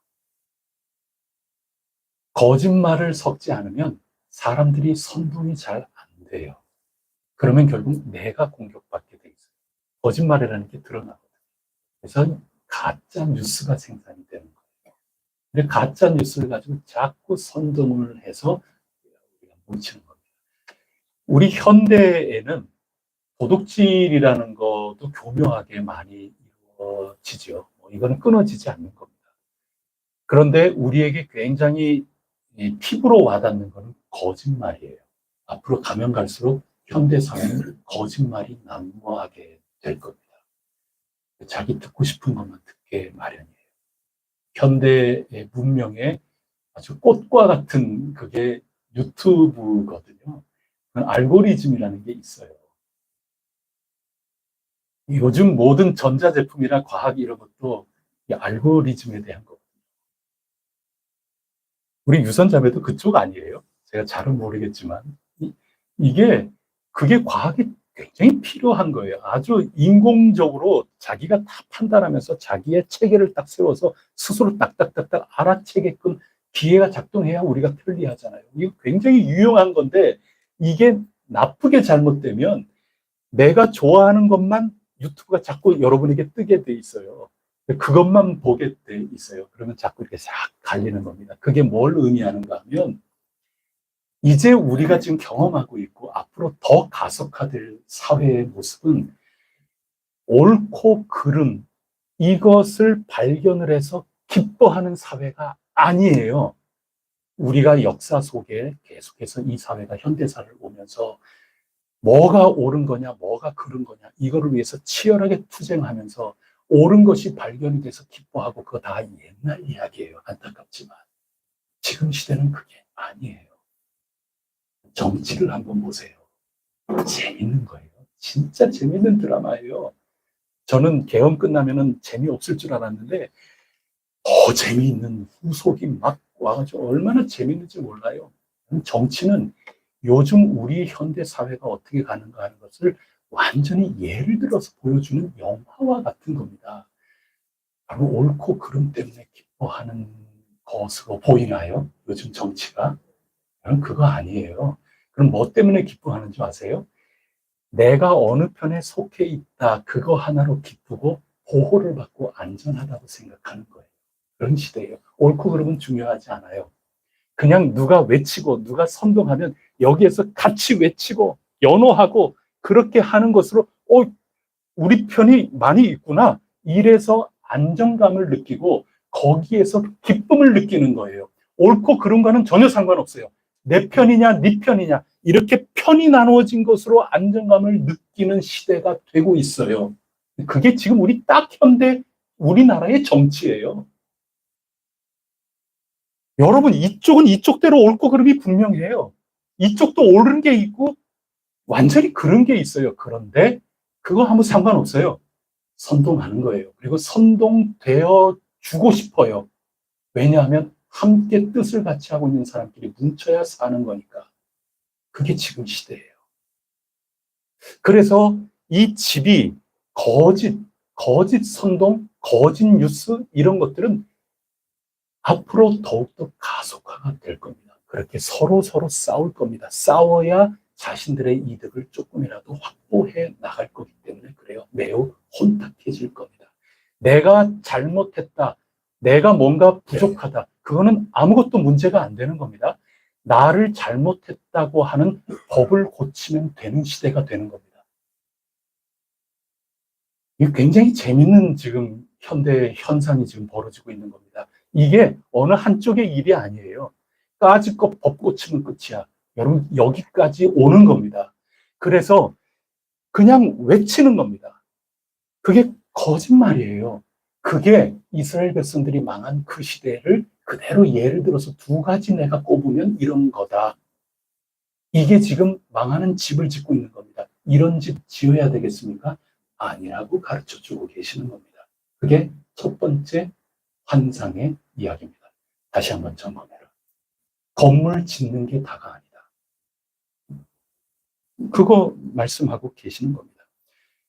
거짓말을 섞지 않으면 사람들이 선동이 잘 안 돼요. 그러면 결국 내가 공격받게 돼 있어요. 거짓말이라는 게 드러나거든요. 그래서 가짜 뉴스가 생산이 되는 거예요. 근데 가짜 뉴스를 가지고 자꾸 선동을 해서 우리가 뭉치는 겁니다. 우리 현대에는 도둑질이라는 것도 교묘하게 많이 이루어지죠. 이거는 끊어지지 않는 겁니다. 그런데 우리에게 굉장히 피부로 와닿는 것은 거짓말이에요. 앞으로 가면 갈수록 현대사회는 거짓말이 난무하게 될 겁니다. 자기 듣고 싶은 것만 듣게 마련이에요. 현대의 문명의 아주 꽃과 같은 그게 유튜브거든요. 알고리즘이라는 게 있어요. 요즘 모든 전자제품이나 과학 이런 것도 이 알고리즘에 대한 거거든요. 우리 유선자매도 그쪽 아니에요? 제가 잘은 모르겠지만 그게 과학이 굉장히 필요한 거예요. 아주 인공적으로 자기가 다 판단하면서 자기의 체계를 딱 세워서 스스로 딱딱딱딱 알아채게끔 기계가 작동해야 우리가 편리하잖아요. 이거 굉장히 유용한 건데 이게 나쁘게 잘못되면 내가 좋아하는 것만 유튜브가 자꾸 여러분에게 뜨게 돼 있어요. 그것만 보게 돼 있어요. 그러면 자꾸 이렇게 싹 갈리는 겁니다. 그게 뭘 의미하는가 하면 이제 우리가 지금 경험하고 있고 앞으로 더 가속화될 사회의 모습은 옳고 그름 이것을 발견을 해서 기뻐하는 사회가 아니에요. 우리가 역사 속에 계속해서 이 사회가 현대사를 오면서 뭐가 옳은 거냐, 뭐가 그른 거냐 이거를 위해서 치열하게 투쟁하면서 옳은 것이 발견이 돼서 기뻐하고 그거 다 옛날 이야기예요. 안타깝지만 지금 시대는 그게 아니에요. 정치를 한번 보세요. 재밌는 거예요. 진짜 재밌는 드라마예요. 저는 개헌 끝나면은 재미없을 줄 알았는데 더 재미있는 후속이 막 와가지고 얼마나 재밌는지 몰라요. 정치는 요즘 우리 현대 사회가 어떻게 가는가 하는 것을 완전히 예를 들어서 보여주는 영화와 같은 겁니다. 바로 옳고 그름 때문에 기뻐하는 것으로 보이나요? 요즘 정치가? 그럼 그거 아니에요. 그럼 뭐 때문에 기뻐하는 줄 아세요? 내가 어느 편에 속해 있다. 그거 하나로 기쁘고 보호를 받고 안전하다고 생각하는 거예요. 그런 시대예요. 옳고 그름은 중요하지 않아요. 그냥 누가 외치고 누가 선동하면 여기에서 같이 외치고 연호하고 그렇게 하는 것으로 우리 편이 많이 있구나. 이래서 안정감을 느끼고 거기에서 기쁨을 느끼는 거예요. 옳고 그름과는 전혀 상관없어요. 내 편이냐 네 편이냐 이렇게 편이 나누어진 것으로 안정감을 느끼는 시대가 되고 있어요. 그게 지금 우리 딱 현대 우리나라의 정치예요. 여러분 이쪽은 이쪽대로 옳고 그름이 분명해요. 이쪽도 옳은 게 있고 완전히 그런 게 있어요. 그런데 그거 아무 상관없어요. 선동하는 거예요. 그리고 선동되어 주고 싶어요. 왜냐하면 함께 뜻을 같이 하고 있는 사람끼리 뭉쳐야 사는 거니까. 그게 지금 시대예요. 그래서 이 집이 거짓 선동, 거짓 뉴스 이런 것들은 앞으로 더욱더 가속화가 될 겁니다. 그렇게 서로 싸울 겁니다. 싸워야 자신들의 이득을 조금이라도 확보해 나갈 거기 때문에 그래요. 매우 혼탁해질 겁니다. 내가 잘못했다. 내가 뭔가 부족하다. 그거는 아무것도 문제가 안 되는 겁니다. 나를 잘못했다고 하는 법을 고치면 되는 시대가 되는 겁니다. 이게 굉장히 재밌는 지금 현대 현상이 지금 벌어지고 있는 겁니다. 이게 어느 한쪽의 일이 아니에요. 까짓거 법 고치면 끝이야. 여러분 여기까지 오는 겁니다. 그래서 그냥 외치는 겁니다. 그게 거짓말이에요. 그게 이스라엘 백성들이 망한 그 시대를 그대로 예를 들어서 두 가지 내가 꼽으면 이런 거다. 이게 지금 망하는 집을 짓고 있는 겁니다. 이런 집 지어야 되겠습니까? 아니라고 가르쳐주고 계시는 겁니다. 그게 첫 번째 환상의 이야기입니다. 다시 한번 점검해라. 건물 짓는 게 다가 아니다. 그거 말씀하고 계시는 겁니다.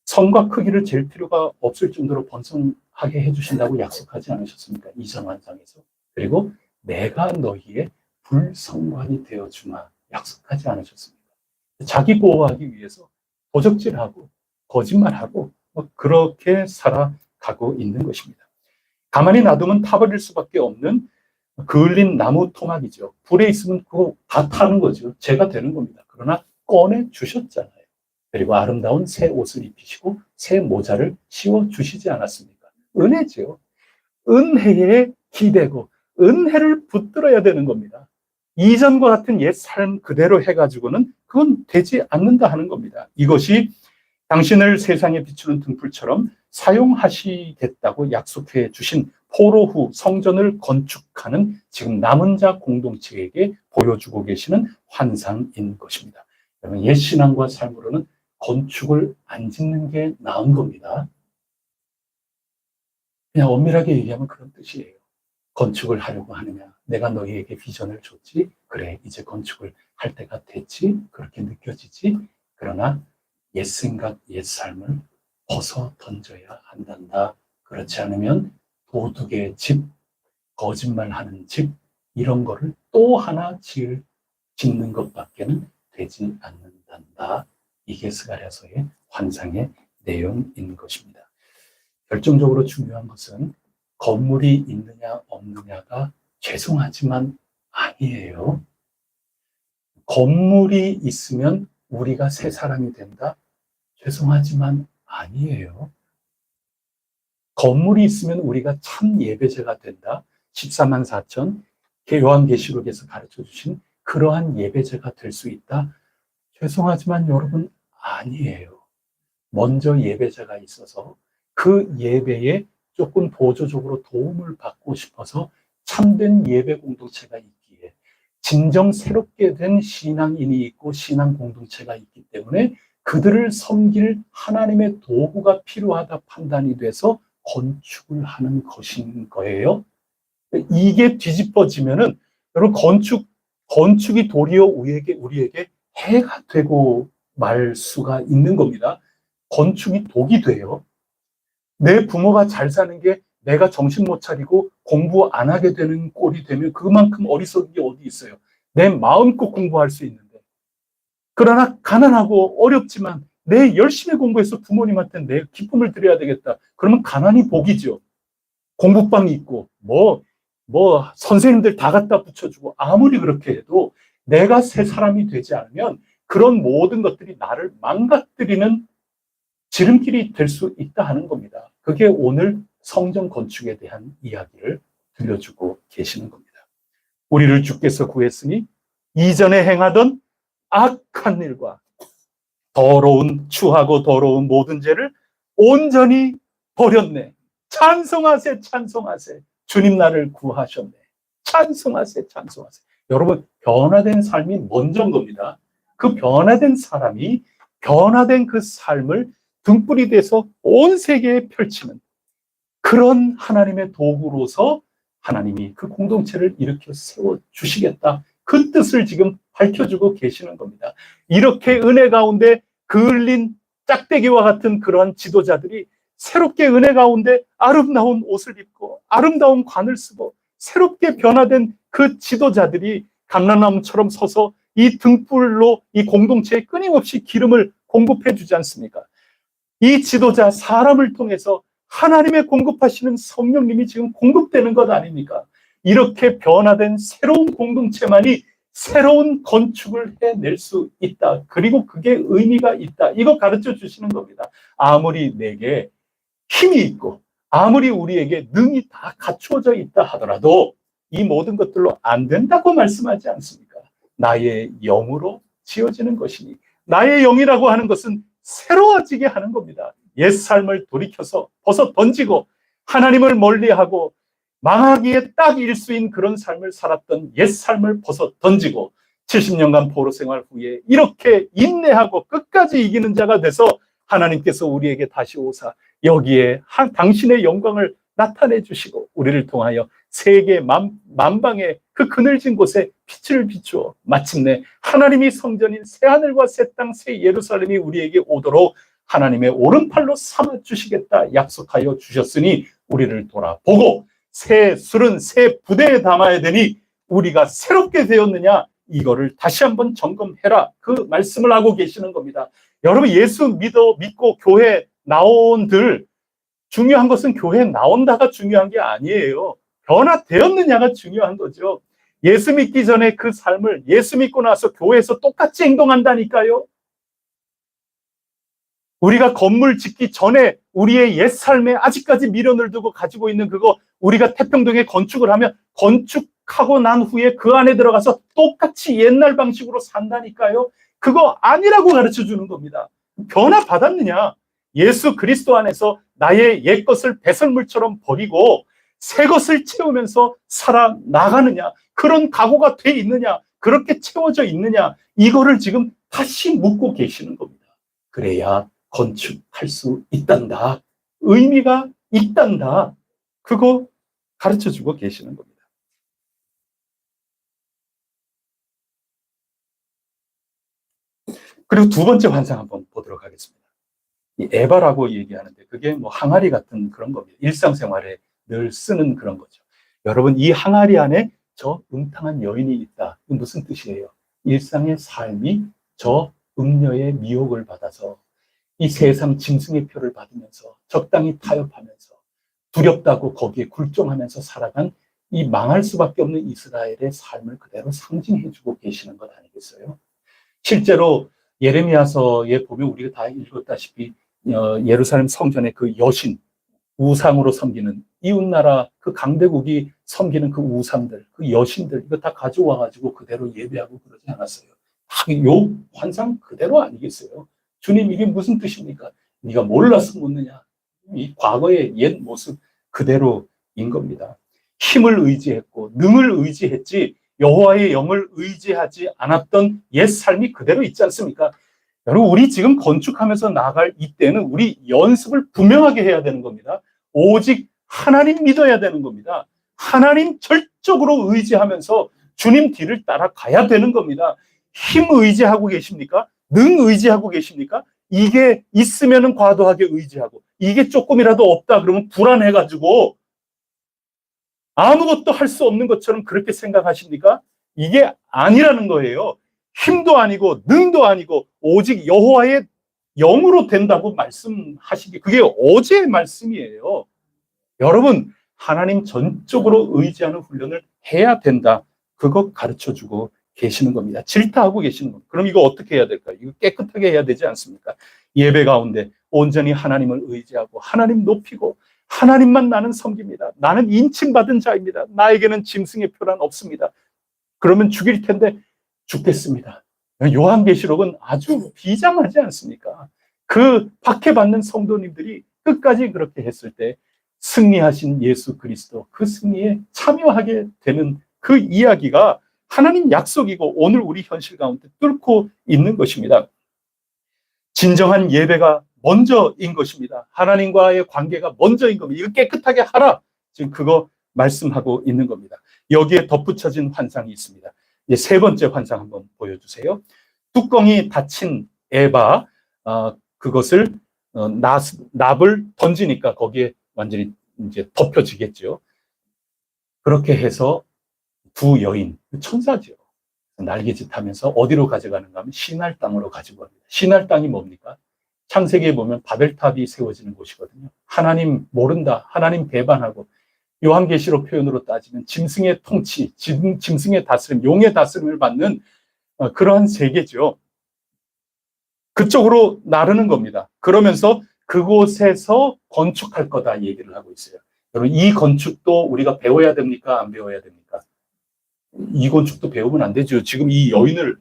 성과 크기를 잴 필요가 없을 정도로 번성하게 해주신다고 약속하지 않으셨습니까? 이전 환상에서. 그리고 내가 너희의 불성관이 되어주마 약속하지 않으셨습니까? 자기 보호하기 위해서 도적질하고 거짓말하고 그렇게 살아가고 있는 것입니다. 가만히 놔두면 타버릴 수밖에 없는 그을린 나무 토막이죠. 불에 있으면 그거 다 타는 거죠. 죄가 되는 겁니다. 그러나 꺼내 주셨잖아요. 그리고 아름다운 새 옷을 입히시고 새 모자를 씌워 주시지 않았습니까? 은혜죠. 은혜에 기대고 은혜를 붙들어야 되는 겁니다. 이전과 같은 옛 삶 그대로 해가지고는 그건 되지 않는다 하는 겁니다. 이것이 당신을 세상에 비추는 등불처럼 사용하시겠다고 약속해 주신 포로 후 성전을 건축하는 지금 남은 자 공동체에게 보여주고 계시는 환상인 것입니다. 여러분, 옛 신앙과 삶으로는 건축을 안 짓는 게 나은 겁니다. 그냥 엄밀하게 얘기하면 그런 뜻이에요. 건축을 하려고 하느냐? 내가 너희에게 비전을 줬지? 그래, 이제 건축을 할 때가 됐지? 그렇게 느껴지지? 그러나 옛 생각, 옛 삶을 벗어 던져야 한단다. 그렇지 않으면 도둑의 집, 거짓말하는 집, 이런 거를 또 하나 짓는 것밖에는 되지 않는단다. 이게 스가랴서의 환상의 내용인 것입니다. 결정적으로 중요한 것은 건물이 있느냐 없느냐가 죄송하지만 아니에요. 건물이 있으면 우리가 새 사람이 된다? 죄송하지만 아니에요. 건물이 있으면 우리가 참 예배자가 된다? 14만 4천 요한계시록에서 가르쳐 주신 그러한 예배자가 될 수 있다? 죄송하지만 여러분, 아니에요. 먼저 예배자가 있어서 그 예배에 조금 보조적으로 도움을 받고 싶어서 참된 예배 공동체가 있기에 진정 새롭게 된 신앙인이 있고 신앙 공동체가 있기 때문에 그들을 섬길 하나님의 도구가 필요하다 판단이 돼서 건축을 하는 것인 거예요. 이게 뒤집어지면은 여러분, 건축이 도리어 우리에게 해가 되고 말 수가 있는 겁니다. 건축이 독이 돼요. 내 부모가 잘 사는 게 내가 정신 못 차리고 공부 안 하게 되는 꼴이 되면 그만큼 어리석은 게 어디 있어요. 내 마음껏 공부할 수 있는데. 그러나 가난하고 어렵지만 내 열심히 공부해서 부모님한테 내 기쁨을 드려야 되겠다. 그러면 가난이 복이죠. 공부방이 있고 뭐 선생님들 다 갖다 붙여주고 아무리 그렇게 해도 내가 새 사람이 되지 않으면 그런 모든 것들이 나를 망가뜨리는 지름길이 될 수 있다 하는 겁니다. 그게 오늘 성전 건축에 대한 이야기를 들려주고 계시는 겁니다. 우리를 주께서 구했으니 이전에 행하던 악한 일과 추하고 더러운 모든 죄를 온전히 버렸네. 찬송하세, 찬송하세. 주님 나를 구하셨네. 찬송하세, 찬송하세. 여러분, 변화된 삶이 먼저인 겁니다. 그 변화된 사람이 변화된 그 삶을 등불이 돼서 온 세계에 펼치는 그런 하나님의 도구로서 하나님이 그 공동체를 일으켜 세워주시겠다. 그 뜻을 지금 밝혀주고 계시는 겁니다. 이렇게 은혜 가운데 그을린 짝대기와 같은 그런 지도자들이 새롭게 은혜 가운데 아름다운 옷을 입고 아름다운 관을 쓰고 새롭게 변화된 그 지도자들이 감람나무처럼 서서 이 등불로 이 공동체에 끊임없이 기름을 공급해 주지 않습니까? 이 지도자 사람을 통해서 하나님의 공급하시는 성령님이 지금 공급되는 것 아닙니까? 이렇게 변화된 새로운 공동체만이 새로운 건축을 해낼 수 있다. 그리고 그게 의미가 있다. 이거 가르쳐 주시는 겁니다. 아무리 내게 힘이 있고 아무리 우리에게 능이 다 갖추어져 있다 하더라도 이 모든 것들로 안 된다고 말씀하지 않습니까? 나의 영으로 지어지는 것이니 나의 영이라고 하는 것은 새로워지게 하는 겁니다. 옛 삶을 돌이켜서 벗어 던지고 하나님을 멀리하고 망하기에 딱 일수인 그런 삶을 살았던 옛 삶을 벗어 던지고 70년간 포로 생활 후에 이렇게 인내하고 끝까지 이기는 자가 돼서 하나님께서 우리에게 다시 오사 여기에 당신의 영광을 나타내 주시고 우리를 통하여 세계 만방의 그 그늘진 곳에 빛을 비추어 마침내 하나님이 성전인 새하늘과 새 땅, 새 예루살렘이 우리에게 오도록 하나님의 오른팔로 삼아 주시겠다 약속하여 주셨으니 우리를 돌아보고 새 술은 새 부대에 담아야 되니 우리가 새롭게 되었느냐 이거를 다시 한번 점검해라. 그 말씀을 하고 계시는 겁니다. 여러분, 예수 믿고 교회 나온들 중요한 것은 교회 나온다가 중요한 게 아니에요. 변화되었느냐가 중요한 거죠. 예수 믿기 전에 그 삶을 예수 믿고 나서 교회에서 똑같이 행동한다니까요. 우리가 건물 짓기 전에 우리의 옛 삶에 아직까지 미련을 두고 가지고 있는 그거 우리가 태평동에 건축을 하면 건축하고 난 후에 그 안에 들어가서 똑같이 옛날 방식으로 산다니까요. 그거 아니라고 가르쳐 주는 겁니다. 변화 받았느냐? 예수 그리스도 안에서 나의 옛 것을 배설물처럼 버리고 새 것을 채우면서 살아나가느냐, 그런 각오가 돼 있느냐, 그렇게 채워져 있느냐, 이거를 지금 다시 묻고 계시는 겁니다. 그래야 건축할 수 있단다, 의미가 있단다, 그거 가르쳐주고 계시는 겁니다. 그리고 두 번째 환상 한번 보도록 하겠습니다. 이 에바라고 얘기하는데 그게 뭐 항아리 같은 그런 겁니다. 일상생활에 늘 쓰는 그런 거죠. 여러분, 이 항아리 안에 저 음탕한 여인이 있다. 이게 무슨 뜻이에요? 일상의 삶이 저 음녀의 미혹을 받아서 이 세상 짐승의 표를 받으면서 적당히 타협하면서 두렵다고 거기에 굴종하면서 살아간 이 망할 수밖에 없는 이스라엘의 삶을 그대로 상징해주고 계시는 것 아니겠어요? 실제로 예레미야서에 보면 우리가 다 읽었다시피 예루살렘 성전의 그 여신, 우상으로 섬기는 이웃나라 그 강대국이 섬기는 그 우상들, 그 여신들, 이거 다 가져와가지고 그대로 예배하고 그러지 않았어요. 요 환상 그대로 아니겠어요? 주님, 이게 무슨 뜻입니까? 네가 몰라서 묻느냐? 이 과거의 옛 모습 그대로인 겁니다. 힘을 의지했고 능을 의지했지 여호와의 영을 의지하지 않았던 옛 삶이 그대로 있지 않습니까? 여러분, 우리 지금 건축하면서 나아갈 이때는 우리 연습을 분명하게 해야 되는 겁니다. 오직 하나님 믿어야 되는 겁니다. 하나님 절적으로 의지하면서 주님 뒤를 따라가야 되는 겁니다. 힘 의지하고 계십니까? 능 의지하고 계십니까? 이게 있으면 과도하게 의지하고 이게 조금이라도 없다 그러면 불안해가지고 아무것도 할 수 없는 것처럼 그렇게 생각하십니까? 이게 아니라는 거예요. 힘도 아니고 능도 아니고 오직 여호와의 영으로 된다고 말씀하시기, 그게 어제의 말씀이에요. 여러분, 하나님 전적으로 의지하는 훈련을 해야 된다. 그거 가르쳐주고 계시는 겁니다. 질타하고 계시는 겁니다. 그럼 이거 어떻게 해야 될까요? 이거 깨끗하게 해야 되지 않습니까? 예배 가운데 온전히 하나님을 의지하고 하나님 높이고 하나님만 나는 섬깁니다. 나는 인침받은 자입니다. 나에게는 짐승의 표란 없습니다. 그러면 죽일 텐데 죽겠습니다. 요한계시록은 아주 비장하지 않습니까? 그 박해받는 성도님들이 끝까지 그렇게 했을 때 승리하신 예수 그리스도, 그 승리에 참여하게 되는 그 이야기가 하나님 약속이고 오늘 우리 현실 가운데 뚫고 있는 것입니다. 진정한 예배가 먼저인 것입니다. 하나님과의 관계가 먼저인 겁니다. 이거 깨끗하게 하라. 지금 그거 말씀하고 있는 겁니다. 여기에 덧붙여진 환상이 있습니다. 이제 세 번째 환상 한번 보여주세요. 뚜껑이 닫힌 에바, 그것을 납을 던지니까 거기에 완전히 이제 덮여지겠죠. 그렇게 해서 두 여인, 천사죠. 날개짓 하면서 어디로 가져가는가 하면 시날 땅으로 가지고 갑니다. 시날 땅이 뭡니까? 창세기에 보면 바벨탑이 세워지는 곳이거든요. 하나님 모른다, 하나님 배반하고, 요한계시록 표현으로 따지면 짐승의 통치, 짐승의 다스림, 용의 다스림을 받는 그러한 세계죠. 그쪽으로 나르는 겁니다. 그러면서 그곳에서 건축할 거다 얘기를 하고 있어요. 여러분, 이 건축도 우리가 배워야 됩니까? 안 배워야 됩니까? 이 건축도 배우면 안 되죠. 지금 이 여인을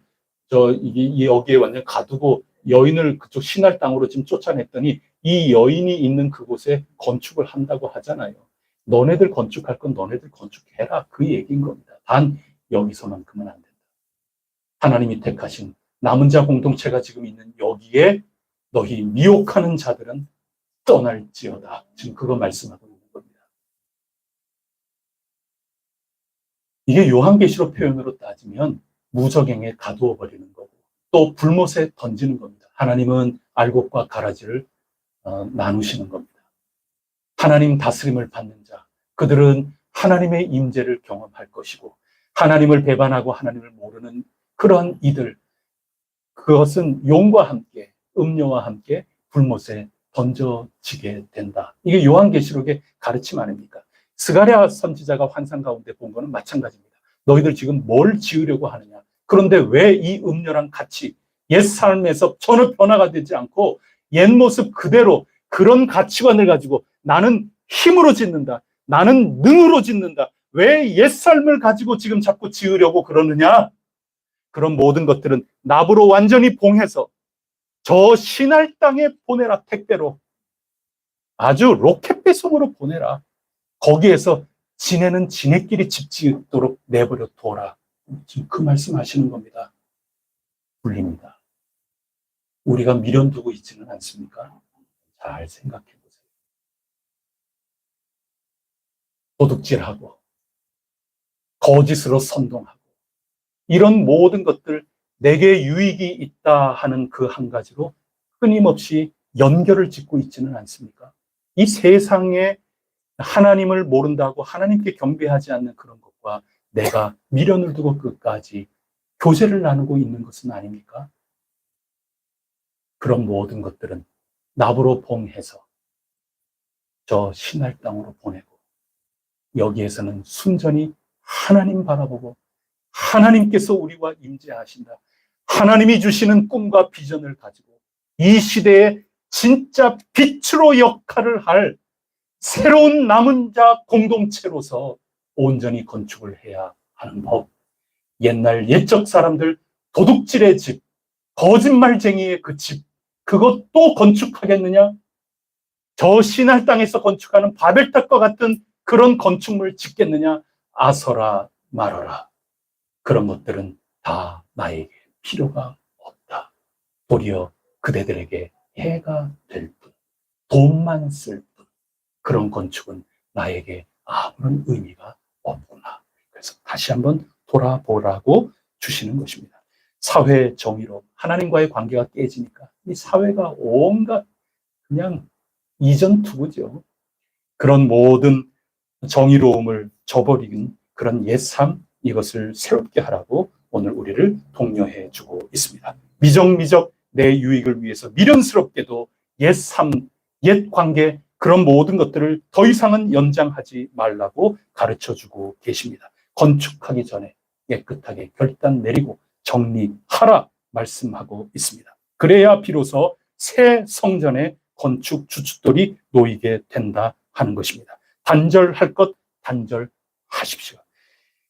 여기에 완전 가두고 여인을 그쪽 신할 땅으로 지금 쫓아냈더니 이 여인이 있는 그곳에 건축을 한다고 하잖아요. 너네들 건축할 건 너네들 건축해라, 그 얘기인 겁니다. 단 여기서만큼은 안 된다. 하나님이 택하신 남은 자 공동체가 지금 있는 여기에 너희 미혹하는 자들은 떠날지어다. 지금 그거 말씀하고 있는 겁니다. 이게 요한계시록 표현으로 따지면 무적행에 가두어 버리는 거고 또 불못에 던지는 겁니다. 하나님은 알곡과 가라지를 나누시는 겁니다. 하나님 다스림을 받는 자, 그들은 하나님의 임재를 경험할 것이고 하나님을 배반하고 하나님을 모르는 그러한 이들, 그것은 용과 함께 음료와 함께 불못에 던져지게 된다. 이게 요한계시록의 가르침 아닙니까? 스가랴 선지자가 환상 가운데 본 거는 마찬가지입니다. 너희들 지금 뭘 지으려고 하느냐? 그런데 왜 이 음료랑 같이 옛 삶에서 전혀 변화가 되지 않고 옛 모습 그대로 그런 가치관을 가지고 나는 힘으로 짓는다, 나는 능으로 짓는다, 왜 옛 삶을 가지고 지금 자꾸 지으려고 그러느냐? 그런 모든 것들은 납으로 완전히 봉해서 저 신할 땅에 보내라. 택배로. 아주 로켓 배송으로 보내라. 거기에서 지네는 지네끼리 집 짓도록 내버려 둬라. 지금 그 말씀하시는 겁니다. 불립니다. 우리가 미련 두고 있지는 않습니까? 잘 생각해 보세요. 도둑질하고 거짓으로 선동하고 이런 모든 것들 내게 유익이 있다 하는 그 한 가지로 끊임없이 연결을 짓고 있지는 않습니까? 이 세상에 하나님을 모른다고 하나님께 경배하지 않는 그런 것과 내가 미련을 두고 끝까지 교제를 나누고 있는 것은 아닙니까? 그런 모든 것들은 나무로 봉해서 저 신할 땅으로 보내고 여기에서는 순전히 하나님 바라보고 하나님께서 우리와 임재하신다. 하나님이 주시는 꿈과 비전을 가지고 이 시대에 진짜 빛으로 역할을 할 새로운 남은 자 공동체로서 온전히 건축을 해야 하는 법. 옛날 옛적 사람들 도둑질의 집, 거짓말쟁이의 그 집, 그것 또 건축하겠느냐? 저 신할 땅에서 건축하는 바벨탑과 같은 그런 건축물 짓겠느냐? 아서라 말어라. 그런 것들은 다 나에게 필요가 없다. 도리어 그대들에게 해가 될 뿐, 돈만 쓸 뿐, 그런 건축은 나에게 아무런 의미가 없구나. 그래서 다시 한번 돌아보라고 주시는 것입니다. 사회 정의로 하나님과의 관계가 깨지니까 이 사회가 온갖 그냥 이전 투구죠. 그런 모든 정의로움을 저버리는 그런 옛삶, 이것을 새롭게 하라고 오늘 우리를 독려해 주고 있습니다. 미적미적 내 유익을 위해서 미련스럽게도 옛삶, 옛 관계, 그런 모든 것들을 더 이상은 연장하지 말라고 가르쳐 주고 계십니다. 건축하기 전에 깨끗하게 결단 내리고 정리하라 말씀하고 있습니다. 그래야 비로소 새 성전의 건축 주춧돌이 놓이게 된다 하는 것입니다. 단절할 것 단절하십시오.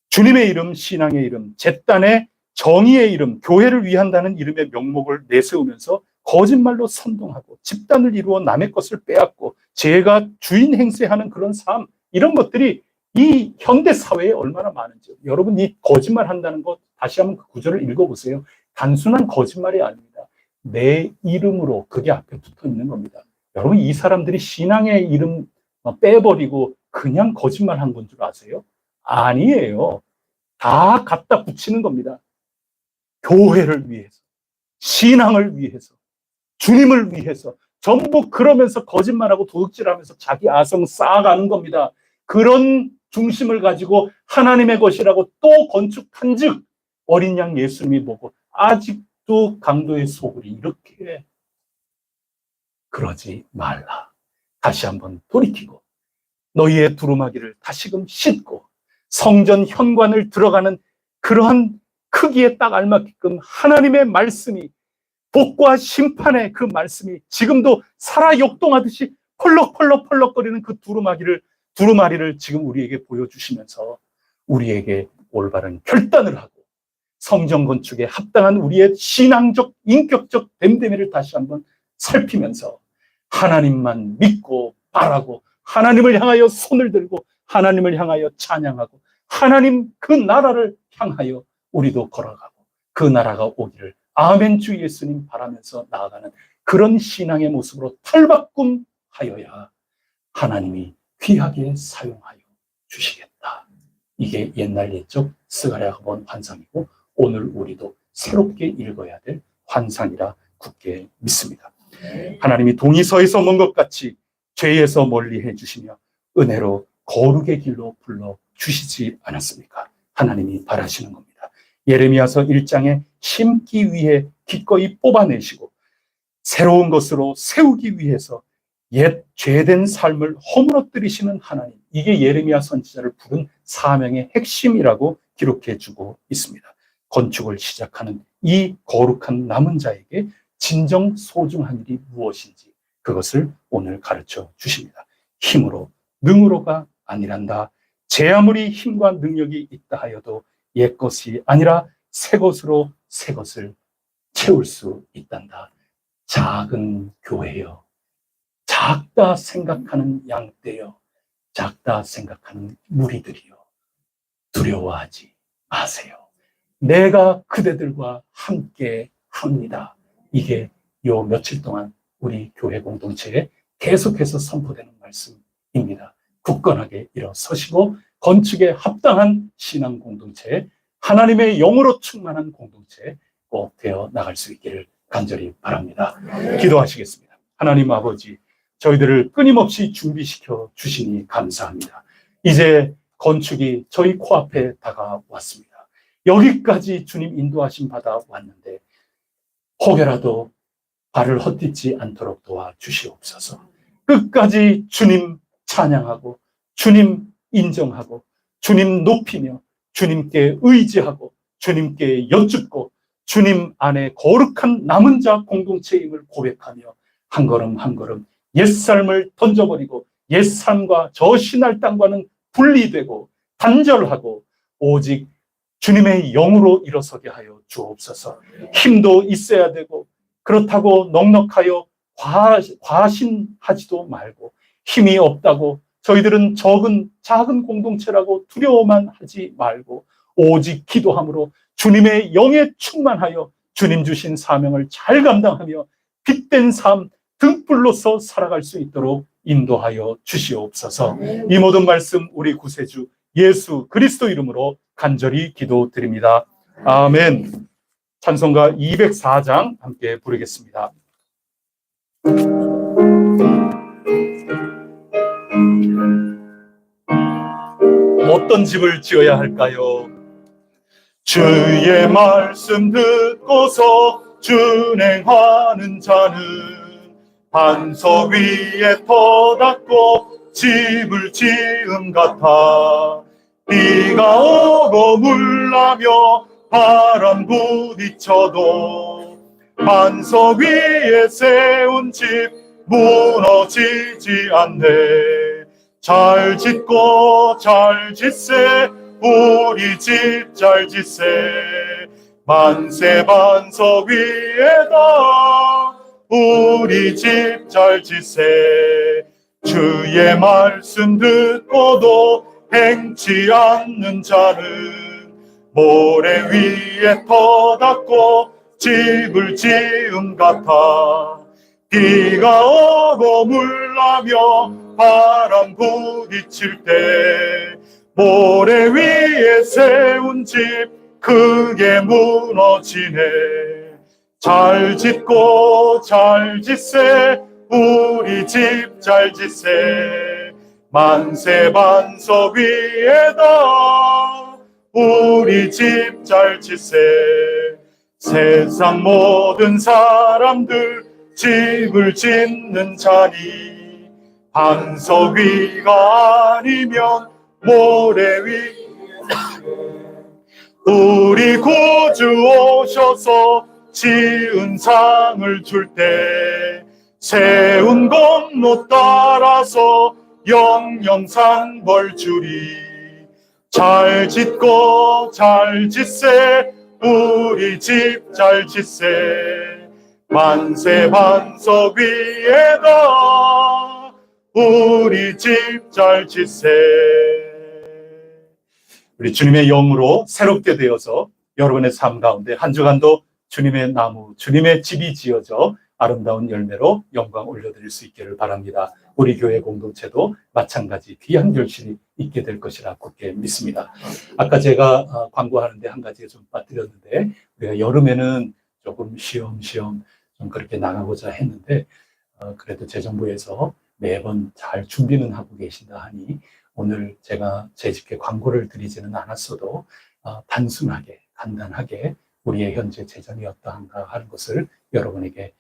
주님의 이름, 신앙의 이름, 제단의 정의의 이름, 교회를 위한다는 이름의 명목을 내세우면서 거짓말로 선동하고 집단을 이루어 남의 것을 빼앗고 죄가 주인 행세하는 그런 삶, 이런 것들이 이 현대 사회에 얼마나 많은지. 여러분, 이 거짓말 한다는 것 다시 한번 그 구절을 읽어보세요. 단순한 거짓말이 아닙니다. 내 이름으로 그게 앞에 붙어 있는 겁니다. 여러분, 이 사람들이 신앙의 이름 빼버리고 그냥 거짓말 한 건 줄 아세요? 아니에요. 다 갖다 붙이는 겁니다. 교회를 위해서, 신앙을 위해서, 주님을 위해서 전부 그러면서 거짓말하고 도둑질하면서 자기 아성 쌓아가는 겁니다. 그런 중심을 가지고 하나님의 것이라고 또 건축한 즉 어린 양 예수님이 보고 아직도 강도의 소굴이 이렇게. 그러지 말라. 다시 한번 돌이키고 너희의 두루마기를 다시금 씻고 성전 현관을 들어가는 그러한 크기에 딱 알맞게끔 하나님의 말씀이, 복과 심판의 그 말씀이 지금도 살아 역동하듯이 펄럭펄럭거리는 그 두루마리를 지금 우리에게 보여주시면서 우리에게 올바른 결단을 하고 성전 건축에 합당한 우리의 신앙적, 인격적 됨됨이를 다시 한번 살피면서 하나님만 믿고 바라고 하나님을 향하여 손을 들고 하나님을 향하여 찬양하고 하나님 그 나라를 향하여 우리도 걸어가고 그 나라가 오기를 아멘 주 예수님 바라면서 나아가는 그런 신앙의 모습으로 탈바꿈하여야 하나님이 귀하게 사용하여 주시겠다. 이게 옛날 옛적 스가랴가 본 환상이고 오늘 우리도 새롭게 읽어야 될 환상이라 굳게 믿습니다. 하나님이 동이서에서 먼 것 같이 죄에서 멀리 해주시며 은혜로 거룩의 길로 불러주시지 않았습니까? 하나님이 바라시는 겁니다. 예레미야서 1장에 심기 위해 기꺼이 뽑아내시고 새로운 것으로 세우기 위해서 옛 죄된 삶을 허물어뜨리시는 하나님, 이게 예레미야 선지자를 부른 사명의 핵심이라고 기록해주고 있습니다. 건축을 시작하는 이 거룩한 남은 자에게 진정 소중한 일이 무엇인지 그것을 오늘 가르쳐 주십니다. 힘으로 능으로가 아니란다. 제 아무리 힘과 능력이 있다 하여도 옛것이 아니라 새 것으로 새 것을 채울 수 있단다. 작은 교회여, 작다 생각하는 양떼여, 작다 생각하는 무리들이여, 두려워하지 마세요. 내가 그대들과 함께 합니다. 이게 요 며칠 동안 우리 교회 공동체에 계속해서 선포되는 말씀입니다. 굳건하게 일어서시고 건축에 합당한 신앙 공동체, 하나님의 영으로 충만한 공동체 꼭 되어 나갈 수 있기를 간절히 바랍니다. 기도하시겠습니다. 하나님 아버지, 저희들을 끊임없이 준비시켜 주시니 감사합니다. 이제 건축이 저희 코앞에 다가왔습니다. 여기까지 주님 인도하심 받아 왔는데 혹여라도 발을 헛딛지 않도록 도와주시옵소서. 끝까지 주님 찬양하고 주님 인정하고 주님 높이며 주님께 의지하고 주님께 여쭙고 주님 안에 거룩한 남은 자 공동체임을 고백하며 한 걸음 한 걸음 옛삶을 던져버리고 옛삶과 저 신할 땅과는 분리되고 단절하고 오직 주님의 영으로 일어서게 하여 주옵소서. 힘도 있어야 되고 그렇다고 넉넉하여 과신하지도 말고 힘이 없다고 저희들은 작은 공동체라고 두려워만 하지 말고 오직 기도함으로 주님의 영에 충만하여 주님 주신 사명을 잘 감당하며 빛된 삶 등불로서 살아갈 수 있도록 인도하여 주시옵소서. 이 모든 말씀 우리 구세주 예수 그리스도 이름으로 간절히 기도드립니다. 아멘. 찬송가 204장 함께 부르겠습니다. 어떤 집을 지어야 할까요? 주의 말씀 듣고서 준행하는 자는 반석 위에 터닫고 집을 지은 같아. 비가 오고 물나며 바람 부딪혀도 반석 위에 세운 집 무너지지 않네. 잘 짓고 잘 짓세 우리 집 잘 짓세. 만세 반석 위에다 우리 집 잘 짓세. 주의 말씀 듣고도 행치 않는 자는 모래 위에 터닫고 집을 지은 같아. 비가 오고 물나며 바람 부딪힐 때 모래 위에 세운 집 크게 무너지네. 잘 짓고 잘 짓세 우리 집 잘 짓세. 만세 반석 위에다 우리 집 잘 짓세. 세상 모든 사람들 집을 짓는 자니 반석 위가 아니면 모래 위. 우리 구주 오셔서 지은 상을 줄 때 세운 공로 따라서 영영상 벌 주리. 잘 짓고 잘 짓세 우리 집 잘 짓세. 만세 반석 위에다 우리 집 잘 짓세. 우리 주님의 영으로 새롭게 되어서 여러분의 삶 가운데 한 주간도 주님의 나무, 주님의 집이 지어져 아름다운 열매로 영광 올려드릴 수 있기를 바랍니다. 우리 교회 공동체도 마찬가지 귀한 결실이 있게 될 것이라 굳게 믿습니다. 아까 제가 광고하는데 한 가지 좀 빠뜨렸는데 우리가 여름에는 조금 쉬엄쉬엄 좀 그렇게 나가고자 했는데 그래도 재정부에서 매번 잘 준비는 하고 계신다 하니 오늘 제가 제 집에 광고를 드리지는 않았어도 단순하게 간단하게 우리의 현재 재정이 어떠한가 하는 것을 여러분에게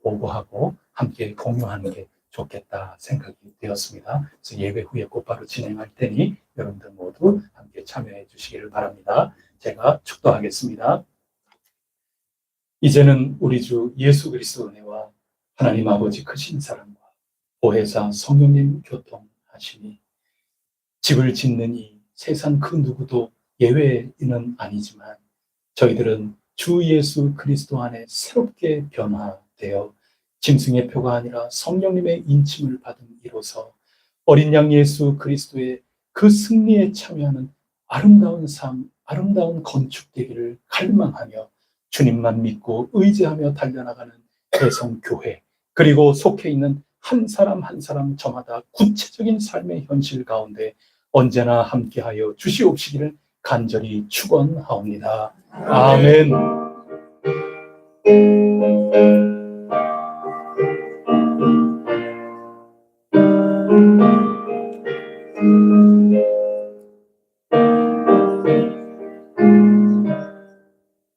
보고하고 함께 공유하는 게 좋겠다 생각이 되었습니다. 그래서 예배 후에 곧바로 진행할 테니 여러분들 모두 함께 참여해 주시기를 바랍니다. 제가 축도하겠습니다. 이제는 우리 주 예수 그리스도 은혜와 하나님 아버지 크신 사랑과 보혜사 성령님 교통하심이 집을 짓는 이 세상 그 누구도 예외는 아니지만 저희들은 주 예수 그리스도 안에 새롭게 변화되어 짐승의 표가 아니라 성령님의 인침을 받은 이로써 어린 양 예수 그리스도의 그 승리에 참여하는 아름다운 삶, 아름다운 건축되기를 갈망하며 주님만 믿고 의지하며 달려나가는 대성교회, 그리고 속해 있는 한 사람 한 사람 저마다 구체적인 삶의 현실 가운데 언제나 함께하여 주시옵시기를 간절히 축원하옵니다. 아멘.